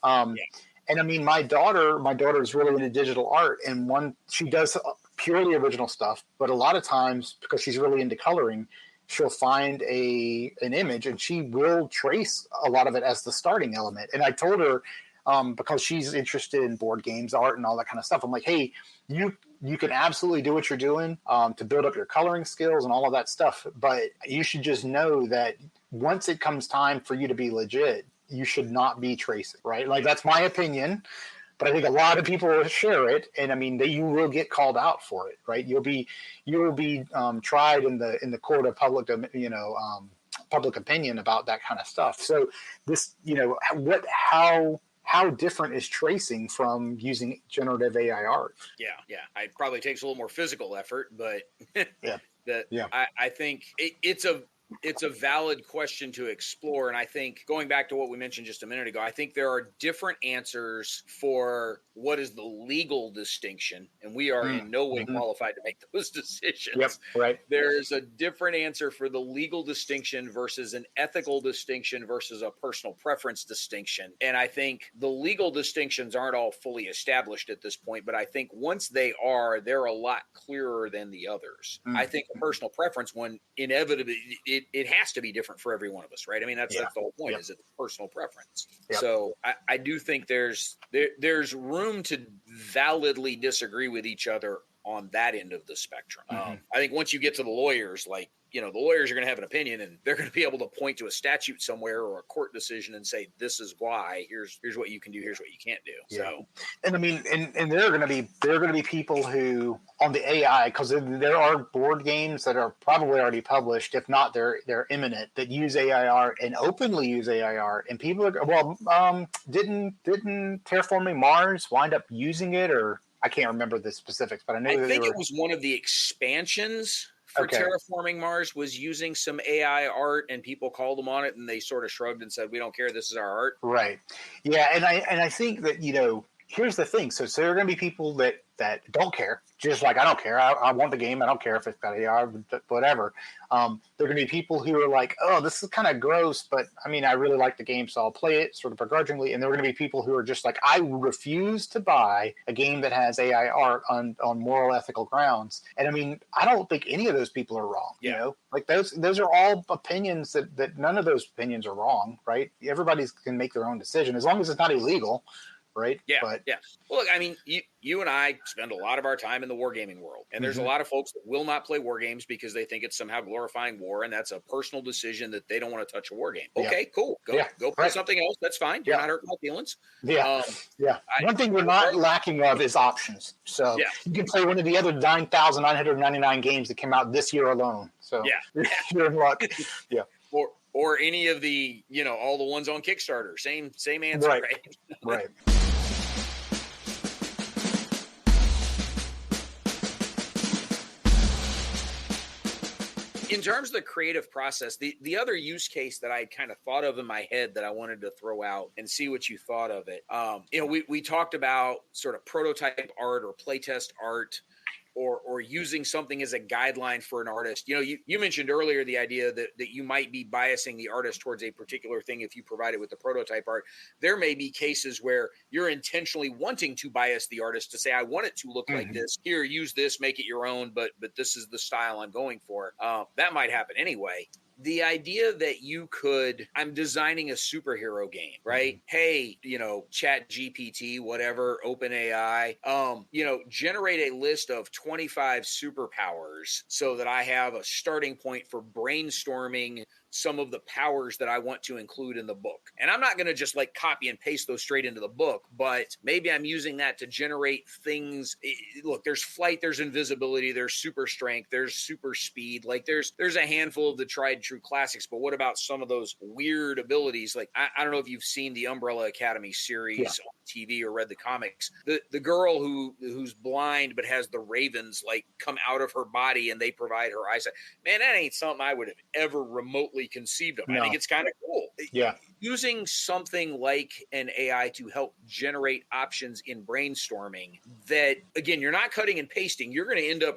And I mean, my daughter is really into digital art, and she does purely original stuff, but a lot of times, because she's really into coloring, she'll find an image and she will trace a lot of it as the starting element. And I told her, because she's interested in board games, art, and all that kind of stuff, I'm like, hey, you can absolutely do what you're doing to build up your coloring skills and all of that stuff, but you should just know that once it comes time for you to be legit, you should not be tracing, right? Like, that's my opinion, but I think a lot of people will share it, and I mean, you will get called out for it, right? You will be tried in the court of public opinion about that kind of stuff. So this, how different is tracing from using generative AI art? Yeah. It probably takes a little more physical effort, but I think it's a valid question to explore. And I think, going back to what we mentioned just a minute ago, I think there are different answers for what is the legal distinction, and we are in no way qualified to make those decisions. Yep, right. There's a different answer for the legal distinction versus an ethical distinction versus a personal preference distinction. And I think the legal distinctions aren't all fully established at this point, but I think once they are, they're a lot clearer than the others. I think a personal preference one, inevitably, it has to be different for every one of us, right? I mean, that's the whole point, is it's personal preference. So I do think there's room to validly disagree with each other on that end of the spectrum. I think once you get to the lawyers, like, the lawyers are going to have an opinion, and they're going to be able to point to a statute somewhere or a court decision and say, this is why, here's what you can do, here's what you can't do. Yeah. So, and I mean, and there are going to be people who on the AI, because there are board games that are probably already published, if not they're imminent, that use AI art and openly use AI art, and people are didn't Terraforming Mars wind up using it, or I can't remember the specifics, but I think it was one of the expansions for Terraforming Mars was using some AI art, and people called them on it, and they sort of shrugged and said, we don't care, this is our art. Right. Yeah, and I think that, here's the thing. So there are going to be people that don't care, just like I don't care. I want the game. I don't care if it's got AI, whatever. There are going to be people who are like, oh, this is kind of gross, but I mean, I really like the game, so I'll play it sort of begrudgingly. And there are going to be people who are just like, I refuse to buy a game that has AI art on moral, ethical grounds. And I mean, I don't think any of those people are wrong. Yeah. Like those are all opinions that none of those opinions are wrong, right? Everybody can make their own decision as long as it's not illegal. Right. Yeah. Well, look, I mean, you and I spend a lot of our time in the wargaming world, and there's a lot of folks that will not play war games because they think it's somehow glorifying war, and that's a personal decision that they don't want to touch a war game. Okay, cool. Go play something else. That's fine. You're not hurting my feelings. Yeah. One thing we're not lacking of is options. So you can play one of the other 9,999 games that came out this year alone. So you're in luck. Yeah. Or any of the, all the ones on Kickstarter. Same answer, right? Right. In terms of the creative process, the other use case that I kind of thought of in my head that I wanted to throw out and see what you thought of it. We talked about sort of prototype art or playtest art, or using something as a guideline for an artist. You mentioned earlier the idea that you might be biasing the artist towards a particular thing if you provide it with the prototype art. There may be cases where you're intentionally wanting to bias the artist to say, I want it to look like this. Here, use this, make it your own, but this is the style I'm going for. That might happen anyway. The idea that you could, I'm designing a superhero game, right? Hey, Chat GPT, whatever, OpenAI, generate a list of 25 superpowers so that I have a starting point for brainstorming some of the powers that I want to include in the book. And I'm not going to just like copy and paste those straight into the book, but maybe I'm using that to generate things. Look, there's flight, there's invisibility, there's super strength, there's super speed. Like there's a handful of the tried true classics, but what about some of those weird abilities? Like, I don't know if you've seen the Umbrella Academy series on TV or read the comics. The girl who's blind but has the ravens like come out of her body and they provide her eyesight. Man, that ain't something I would have ever remotely conceived of. No. I think it's kind of cool. Yeah. Using something like an AI to help generate options in brainstorming that, again, you're not cutting and pasting. You're going to end up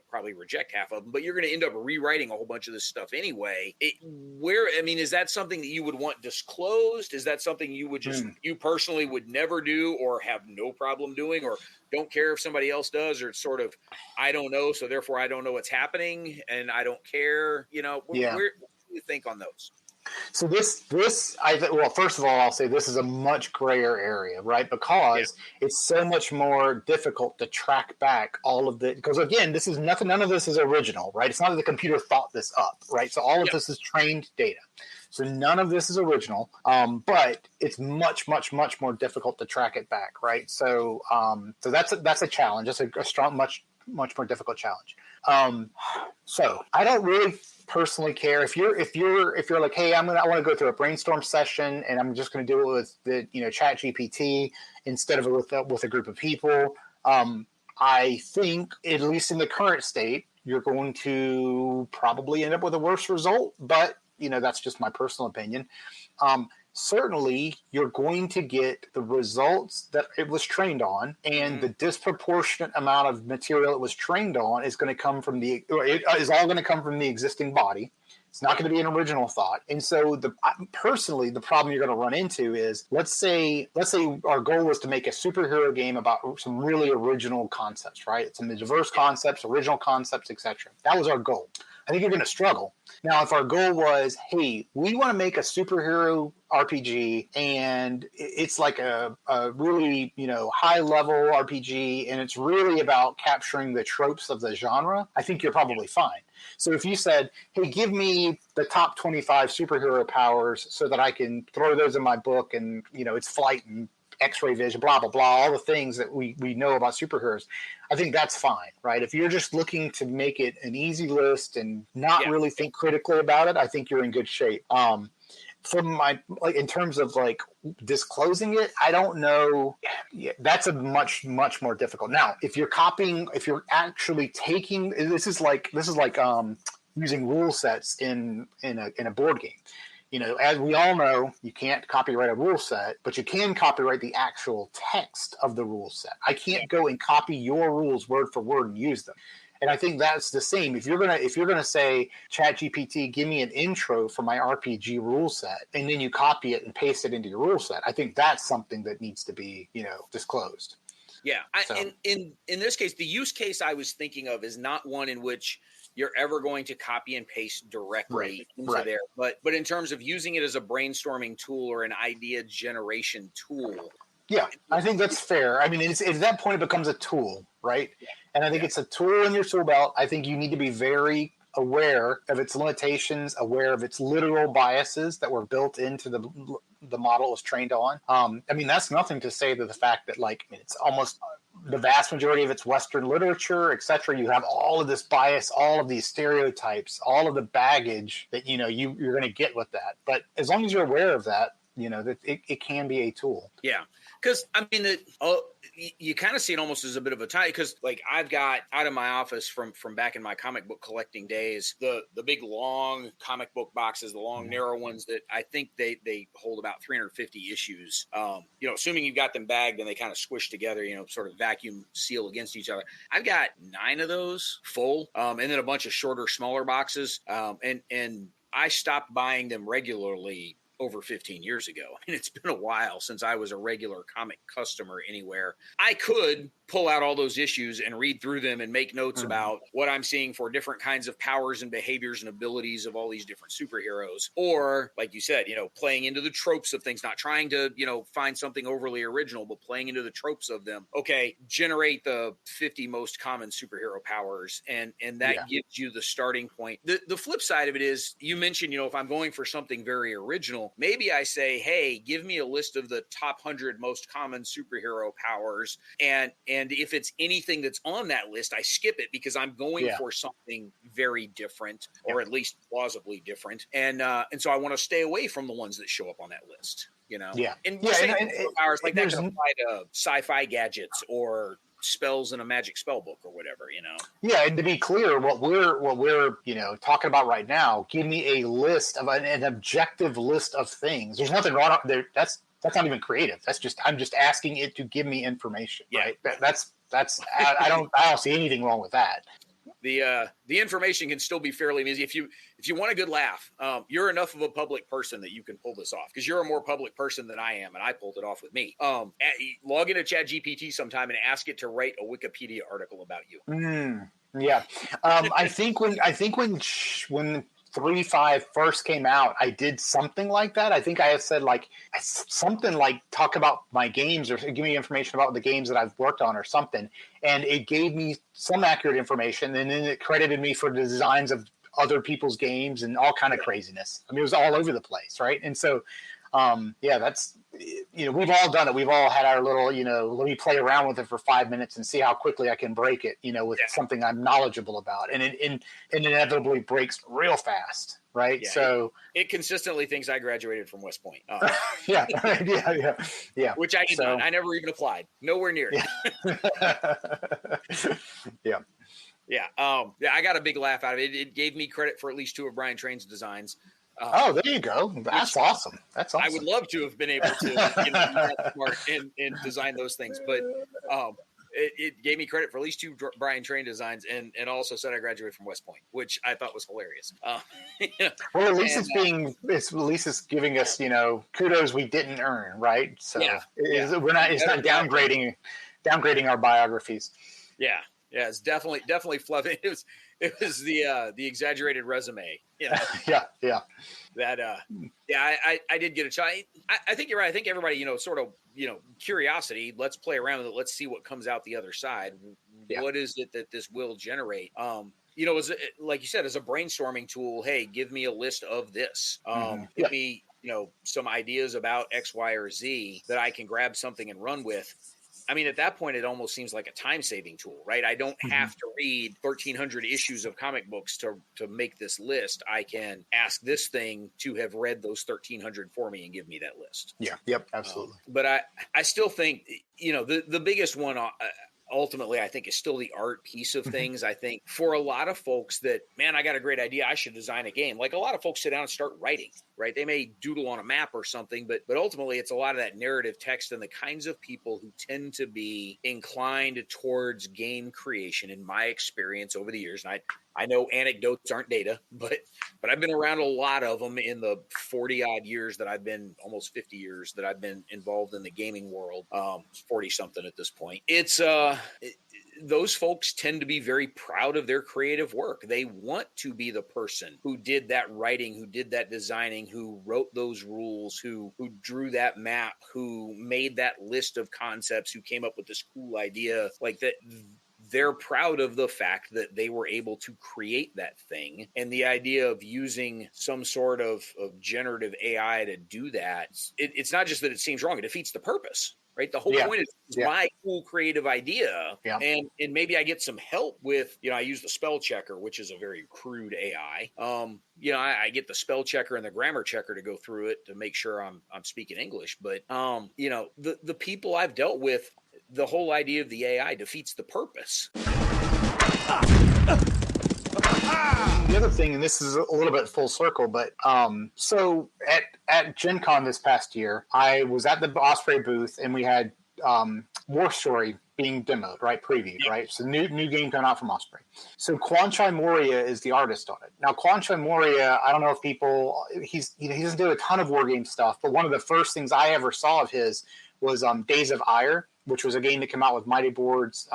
probably reject half of them, but you're going to end up rewriting a whole bunch of this stuff anyway. Is that something that you would want disclosed? Is that something you would just, you personally would never do or have no problem doing, or don't care if somebody else does, or it's sort of, I don't know, so therefore I don't know what's happening and I don't care, what do you think on those? So first of all, I'll say this is a much grayer area, right? Because it's so much more difficult to track back all of the, because again, this is nothing, none of this is original, right? It's not that the computer thought this up, right? So all of this is trained data. So none of this is original, but it's much, much, much more difficult to track it back, right? So that's a challenge. That's a strong, much more difficult challenge. So I don't really personally care if you're like, hey, I want to go through a brainstorm session and I'm just going to do it with the Chat GPT instead of with a group of people. I think, at least in the current state, you're going to probably end up with a worse result, but that's just my personal opinion. Certainly, you're going to get the results that it was trained on, and the disproportionate amount of material it was trained on is going to come from it is all going to come from the existing body. It's not going to be an original thought. And so personally, the problem you're going to run into is, let's say our goal was to make a superhero game about some really original concepts, right? Some diverse concepts, original concepts, etc. That was our goal. I think you're going to struggle. Now, if our goal was, hey, we want to make a superhero RPG and it's like a really, high level RPG and it's really about capturing the tropes of the genre, I think you're probably fine. So if you said, hey, give me the top 25 superhero powers so that I can throw those in my book and, it's flight and X-ray vision, blah, blah, blah, all the things that we know about superheroes, I think that's fine, right? If you're just looking to make it an easy list and not really think critically about it, I think you're in good shape. In terms of like disclosing it, I don't know. That's a much more difficult. Now, if you're actually taking, this is like using rule sets in a board game. As we all know, you can't copyright a rule set, but you can copyright the actual text of the rule set. I can't go and copy your rules word for word and use them. And I think that's the same. If you're gonna say, ChatGPT, give me an intro for my RPG rule set, and then you copy it and paste it into your rule set, I think that's something that needs to be, disclosed. Yeah. In this case, the use case I was thinking of is not one in which you're ever going to copy and paste directly into there. But in terms of using it as a brainstorming tool or an idea generation tool. Yeah, I think that's fair. I mean, at that point, it becomes a tool, right? Yeah. And I think it's a tool in your tool belt. I think you need to be very aware of its limitations, aware of its literal biases that were built into the model it was trained on. I mean, that's nothing to say to the fact that, it's almost the vast majority of its Western literature, et cetera. You have all of this bias, all of these stereotypes, all of the baggage that, you're going to get with that. But as long as you're aware of that, that it can be a tool. Yeah. Because, I mean, you kind of see it almost as a bit of a tie. Because, I've got out of my office from back in my comic book collecting days, the big long comic book boxes, the long narrow ones that I think they hold about 350 issues. Assuming you've got them bagged and they kind of squish together, sort of vacuum seal against each other. I've got 9 of those full, and then a bunch of shorter, smaller boxes. And I stopped buying them regularly over 15 years ago. I mean, it's been a while since I was a regular comic customer anywhere. I could pull out all those issues and read through them and make notes about what I'm seeing for different kinds of powers and behaviors and abilities of all these different superheroes. Or, like you said, playing into the tropes of things, not trying to, find something overly original, but playing into the tropes of them. Okay, generate the 50 most common superhero powers, and that gives you the starting point. The flip side of it is, you mentioned, if I'm going for something very original, maybe I say, hey, give me a list of the top 100 most common superhero powers, and if it's anything that's on that list, I skip it because I'm going for something very different, or at least plausibly different, and so I want to stay away from the ones that show up on that list. And powers like that can apply to sci-fi gadgets or spells in a magic spell book or whatever, Yeah, and to be clear, what we're talking about right now, give me a list of an objective list of things. There's nothing wrong there. That's not even creative. I'm just asking it to give me information. Right? That's I don't see anything wrong with that. The information can still be fairly easy. If you want a good laugh, you're enough of a public person that you can pull this off, because you're a more public person than I am, and I pulled it off with me. Log into ChatGPT sometime and ask it to write a Wikipedia article about you. Yeah, I think when 3.5 first came out, I did something like that. I think I had said something like talk about my games or give me information about the games that I've worked on or something. And it gave me some accurate information. And then it credited me for the designs of other people's games and all kind of craziness. I mean, it was all over the place. Right. And so, that's, we've all done it. We've all had our little, let me play around with it for 5 minutes and see how quickly I can break it, with something I'm knowledgeable about. And it inevitably breaks real fast. Right. Yeah, so it consistently thinks I graduated from West Point. Yeah. Which I did not. I never even applied. Nowhere near it. Yeah. Yeah. I got a big laugh out of it. It gave me credit for at least 2 of Brian Train's designs. There you go. That's awesome. That's awesome. I would love to have been able to be that smart and design those things, but it gave me credit for at least 2 Brian Train designs, and also said I graduated from West Point, which I thought was hilarious. Well, at least it's giving us kudos we didn't earn, right? So it's not downgrading our biographies. Yeah, it's definitely fluffy. It was the exaggerated resume. Yeah. That I did get a try. I think you're right. I think everybody, sort of, curiosity. Let's play around with it. Let's see what comes out the other side. Yeah. What is it that this will generate? Like you said, as a brainstorming tool, hey, give me a list of this. Give me, some ideas about X, Y, or Z that I can grab something and run with. I mean, at that point, it almost seems like a time-saving tool, right? I don't have to read 1,300 issues of comic books to make this list. I can ask this thing to have read those 1,300 for me and give me that list. Yeah. Yep. Absolutely. But I still think, the biggest one ultimately, I think, is still the art piece of things. I think for a lot of folks that, man, I got a great idea, I should design a game. Like a lot of folks sit down and start writing, right? They may doodle on a map or something, but ultimately it's a lot of that narrative text, and the kinds of people who tend to be inclined towards game creation, in my experience over the years. And I know anecdotes aren't data, but I've been around a lot of them in the 40 odd years that I've been, almost 50 years that I've been involved in the gaming world, 40 something at this point. It's those folks tend to be very proud of their creative work. They want to be the person who did that writing, who did that designing, who wrote those rules, who drew that map, who made that list of concepts, who came up with this cool idea like that. They're proud of the fact that they were able to create that thing. And the idea of using some sort of generative AI to do that, it's not just that it seems wrong, it defeats the purpose, right? The whole point is my cool creative idea. Yeah. And maybe I get some help with, I use the spell checker, which is a very crude AI. I get the spell checker and the grammar checker to go through it to make sure I'm speaking English. But, the people I've dealt with, the whole idea of the AI defeats the purpose. The other thing, and this is a little bit full circle, but so at Gen Con this past year, I was at the Osprey booth, and we had War Story being demoed, right? Previewed, right? So new game coming out from Osprey. So Kwanchai Moria is the artist on it. Now, Kwanchai Moria, I don't know if people, he doesn't do a ton of war game stuff, but one of the first things I ever saw of his was Days of Ire, which was a game that came out with Mighty Boards.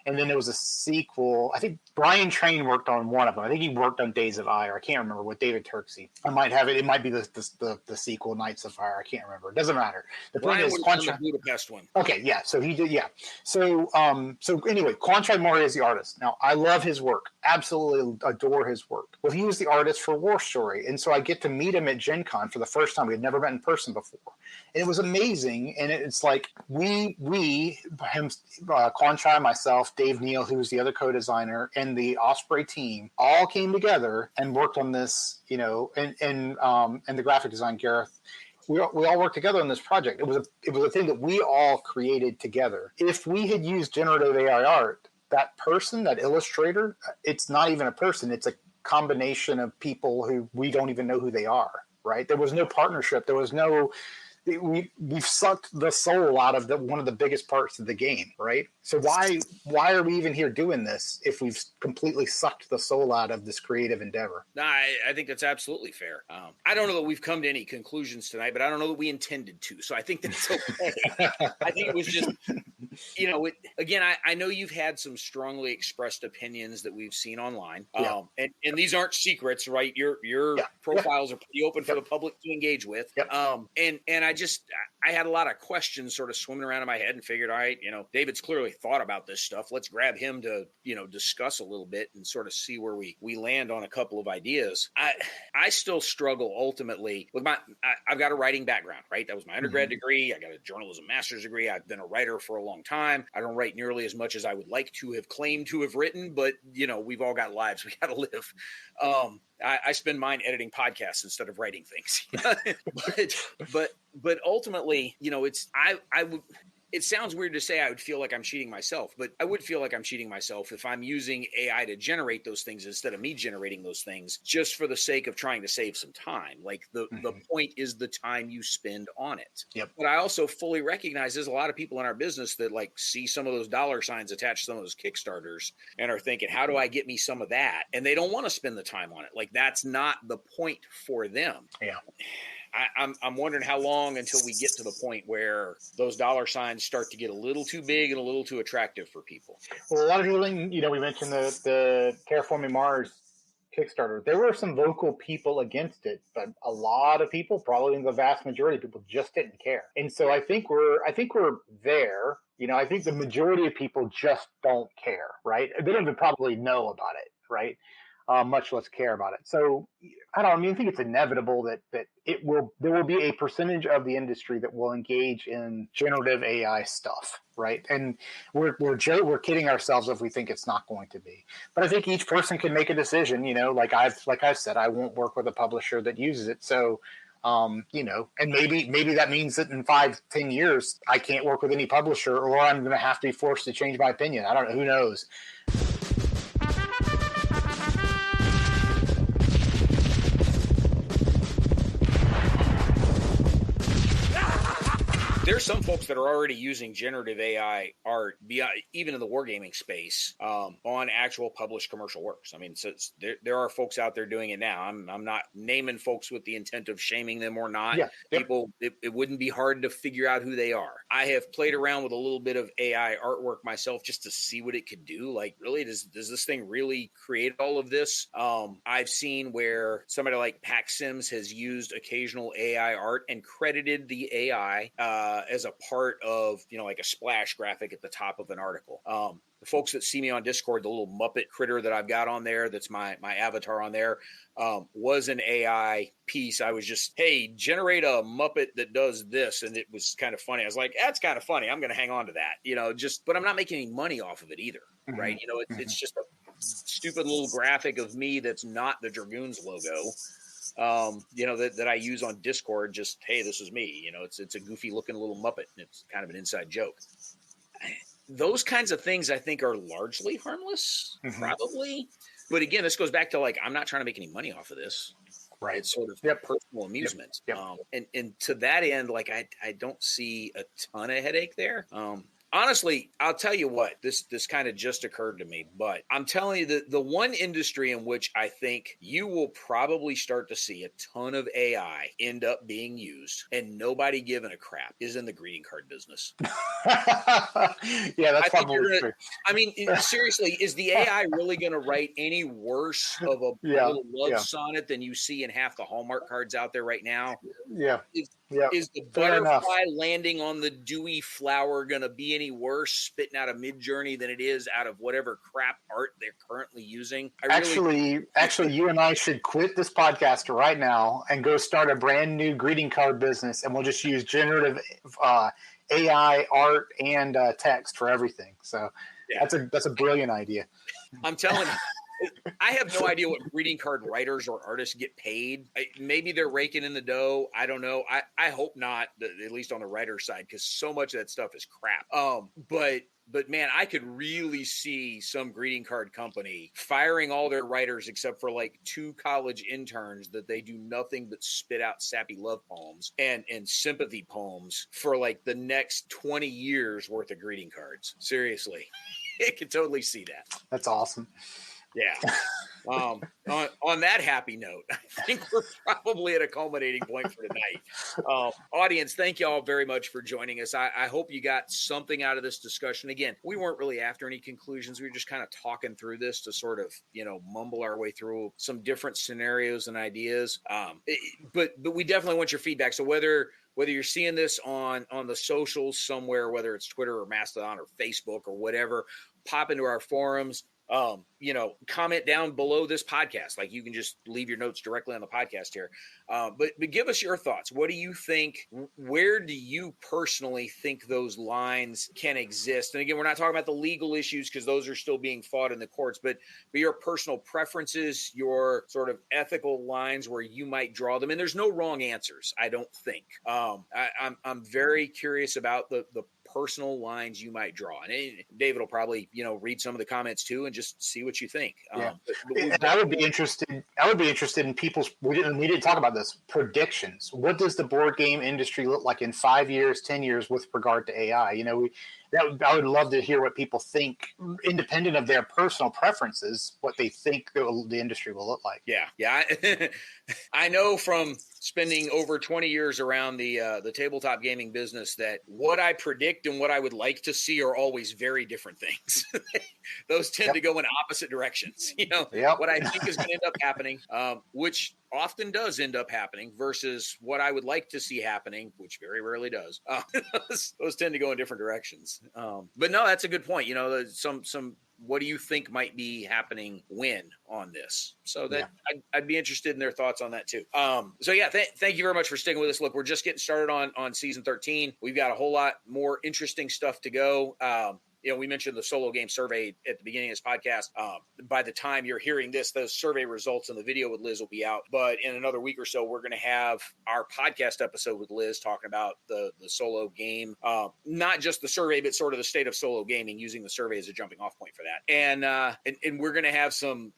And then there was a sequel. I think Brian Train worked on one of them. I think he worked on Days of Ire. I can't remember, with David Turksey. I might have it. It might be the sequel, Knights of Fire. I can't remember. It doesn't matter. The point is, the Budapest one. Okay, yeah. So he did, yeah. So anyway, Kwanchai Moria is the artist. Now, I love his work. Absolutely adore his work. Well, he was the artist for War Story, and so I get to meet him at Gen Con for the first time. We had never met in person before. And it was amazing, and it's like him, Kwanchai, myself, Dave Neal, who was the other co-designer, and the Osprey team all came together and worked on this, and the graphic design, Gareth. We all worked together on this project. It was a thing that we all created together. If we had used generative AI art, that person, that illustrator, it's not even a person. It's a combination of people who we don't even know who they are, right? There was no partnership. There was no... We've sucked the soul out of one of the biggest parts of the game, right? So why are we even here doing this if we've completely sucked the soul out of this creative endeavor? No, I think that's absolutely fair. I don't know that we've come to any conclusions tonight, but I don't know that we intended to. So I think that's okay. I think it was just, again, I know you've had some strongly expressed opinions that we've seen online, and these aren't secrets, right? Your profiles are pretty open for the public to engage with. And I had a lot of questions sort of swimming around in my head, and figured, all right, David's clearly thought about this stuff. Let's grab him to, discuss a little bit and sort of see where we land on a couple of ideas. I still struggle ultimately with I've got a writing background, right? That was my undergrad degree. I got a journalism master's degree. I've been a writer for a long time. I don't write nearly as much as I would like to have claimed to have written, but we've all got lives. We got to live. I spend mine editing podcasts instead of writing things. but ultimately, it sounds weird to say I would feel like I'm cheating myself, but I would feel like I'm cheating myself if I'm using AI to generate those things instead of me generating those things just for the sake of trying to save some time. Like the point is the time you spend on it. Yep. But I also fully recognize there's a lot of people in our business that see some of those dollar signs attached to some of those Kickstarters and are thinking, how do I get me some of that? And they don't want to spend the time on it. Like, that's not the point for them. Yeah. I'm wondering how long until we get to the point where those dollar signs start to get a little too big and a little too attractive for people. Well, a lot of people, we mentioned the Terraforming Mars Kickstarter. There were some vocal people against it, but a lot of people, probably the vast majority of people, just didn't care. And so I think we're there. I think the majority of people just don't care, right? They don't even probably know about it, right? Much less care about it. So I think it's inevitable that there will be a percentage of the industry that will engage in generative AI stuff, right? And we're kidding ourselves if we think it's not going to be. But I think each person can make a decision. Like I've said, I won't work with a publisher that uses it. So and maybe that means that in 5-10 years I can't work with any publisher, or I'm going to have to be forced to change my opinion. I don't know. Who knows? There's some folks that are already using generative AI art, even in the wargaming space, on actual published commercial works. I mean, so there are folks out there doing it now. I'm not naming folks with the intent of shaming them or not. Yeah. Yep. People, it wouldn't be hard to figure out who they are. I have played around with a little bit of AI artwork myself just to see what it could do. Like, really, does this thing really create all of this? I've seen where somebody like Pac Sims has used occasional AI art and credited the AI as a part of, like a splash graphic at the top of an article. The folks that see me on Discord, the little Muppet critter that I've got on there, that's my avatar on there, was an AI piece. I was just, hey, generate a Muppet that does this. And it was kind of funny. I was like, that's kind of funny. I'm going to hang on to that, but I'm not making any money off of it either. Mm-hmm. Right. It's just a stupid little graphic of me that's not the Dragoons logo. That I use on Discord, just, hey, this is me. It's a goofy looking little Muppet. And it's kind of an inside joke. Those kinds of things I think are largely harmless, probably. But again, this goes back to I'm not trying to make any money off of this. Right. It's sort of personal amusement. Yep. And to that end, I don't see a ton of headache there. Honestly, I'll tell you what, this kind of just occurred to me, but I'm telling you that the one industry in which I think you will probably start to see a ton of AI end up being used and nobody giving a crap is in the greeting card business. Yeah, that's probably true. I mean, seriously, is the AI really going to write any worse of a little love sonnet than you see in half the Hallmark cards out there right now? Yeah. Is the butterfly landing on the dewy flower going to be any worse spitting out a Mid-Journey than it is out of whatever crap art they're currently using? Actually, you and I should quit this podcast right now and go start a brand new greeting card business, and we'll just use generative AI art and text for everything. So that's a brilliant idea. I'm telling you. I have no idea what greeting card writers or artists get paid. Maybe they're raking in the dough. I don't know. I hope not, at least on the writer side, because so much of that stuff is crap. But man, I could really see some greeting card company firing all their writers except for 2 college interns that they do nothing but spit out sappy love poems and sympathy poems for the next 20 years worth of greeting cards. Seriously, I could totally see that. That's awesome. Yeah. On that happy note, I think we're probably at a culminating point for tonight. Audience, thank you all very much for joining us. I hope you got something out of this discussion. Again, we weren't really after any conclusions. We were just kind of talking through this to sort of, mumble our way through some different scenarios and ideas. But we definitely want your feedback. So whether you're seeing this on the socials somewhere, whether it's Twitter or Mastodon or Facebook or whatever, pop into our forums. Comment down below this podcast. You can just leave your notes directly on the podcast here. But give us your thoughts. What do you think? Where do you personally think those lines can exist? And again, we're not talking about the legal issues because those are still being fought in the courts, but your personal preferences, your sort of ethical lines where you might draw them. And there's no wrong answers, I don't think. I'm very curious about the personal lines you might draw. And David will probably, read some of the comments too and just see what you think. Yeah. And I would be interested in people's, we didn't talk about this, predictions. What does the board game industry look like in 5 years, 10 years with regard to AI? I would love to hear what people think, independent of their personal preferences, what they think the industry will look like. Yeah. I know from spending over 20 years around the tabletop gaming business that what I predict and what I would like to see are always very different things. Those tend to go in opposite directions. What I think is going to end up happening, which often does end up happening, versus what I would like to see happening, which very rarely does. Those tend to go in different directions. But no, that's a good point. Some what do you think might be happening when on this? So that I'd be interested in their thoughts on that too. Thank you very much for sticking with us. Look, we're just getting started on season 13. We've got a whole lot more interesting stuff to go. We mentioned the solo game survey at the beginning of this podcast. By the time you're hearing this, those survey results and the video with Liz will be out. But in another week or so, we're going to have our podcast episode with Liz talking about the solo game. Not just the survey, but sort of the state of solo gaming, using the survey as a jumping off point for that. And we're going to have some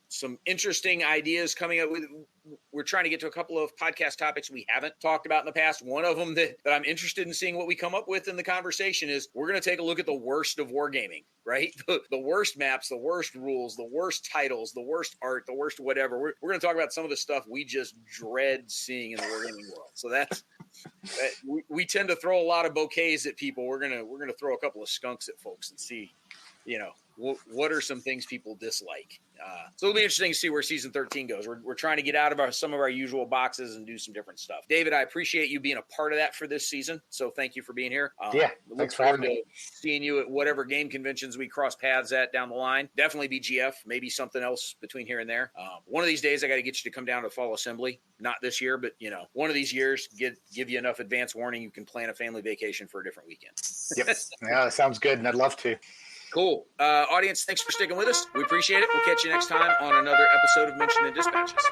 interesting ideas coming up with. We're trying to get to a couple of podcast topics we haven't talked about in the past. One of them that I'm interested in seeing what we come up with in the conversation is we're going to take a look at the worst of wargaming, right? The worst maps, the worst rules, the worst titles, the worst art, the worst whatever. We're going to talk about some of the stuff we just dread seeing in the wargaming world. So we tend to throw a lot of bouquets at people. We're going to throw a couple of skunks at folks and see, what are some things people dislike? So it'll be interesting to see where season 13 goes. We're trying to get out of some of our usual boxes and do some different stuff. David, I appreciate you being a part of that for this season. So thank you for being here. Thanks for having me. Seeing you at whatever game conventions we cross paths at down the line. Definitely BGF, maybe something else between here and there. One of these days I got to get you to come down to Fall Assembly. Not this year, but one of these years, give you enough advance warning. You can plan a family vacation for a different weekend. Yep. Yeah, that sounds good. And I'd love to. Cool. Audience, thanks for sticking with us. We appreciate it. We'll catch you next time on another episode of Mentioned in Dispatches.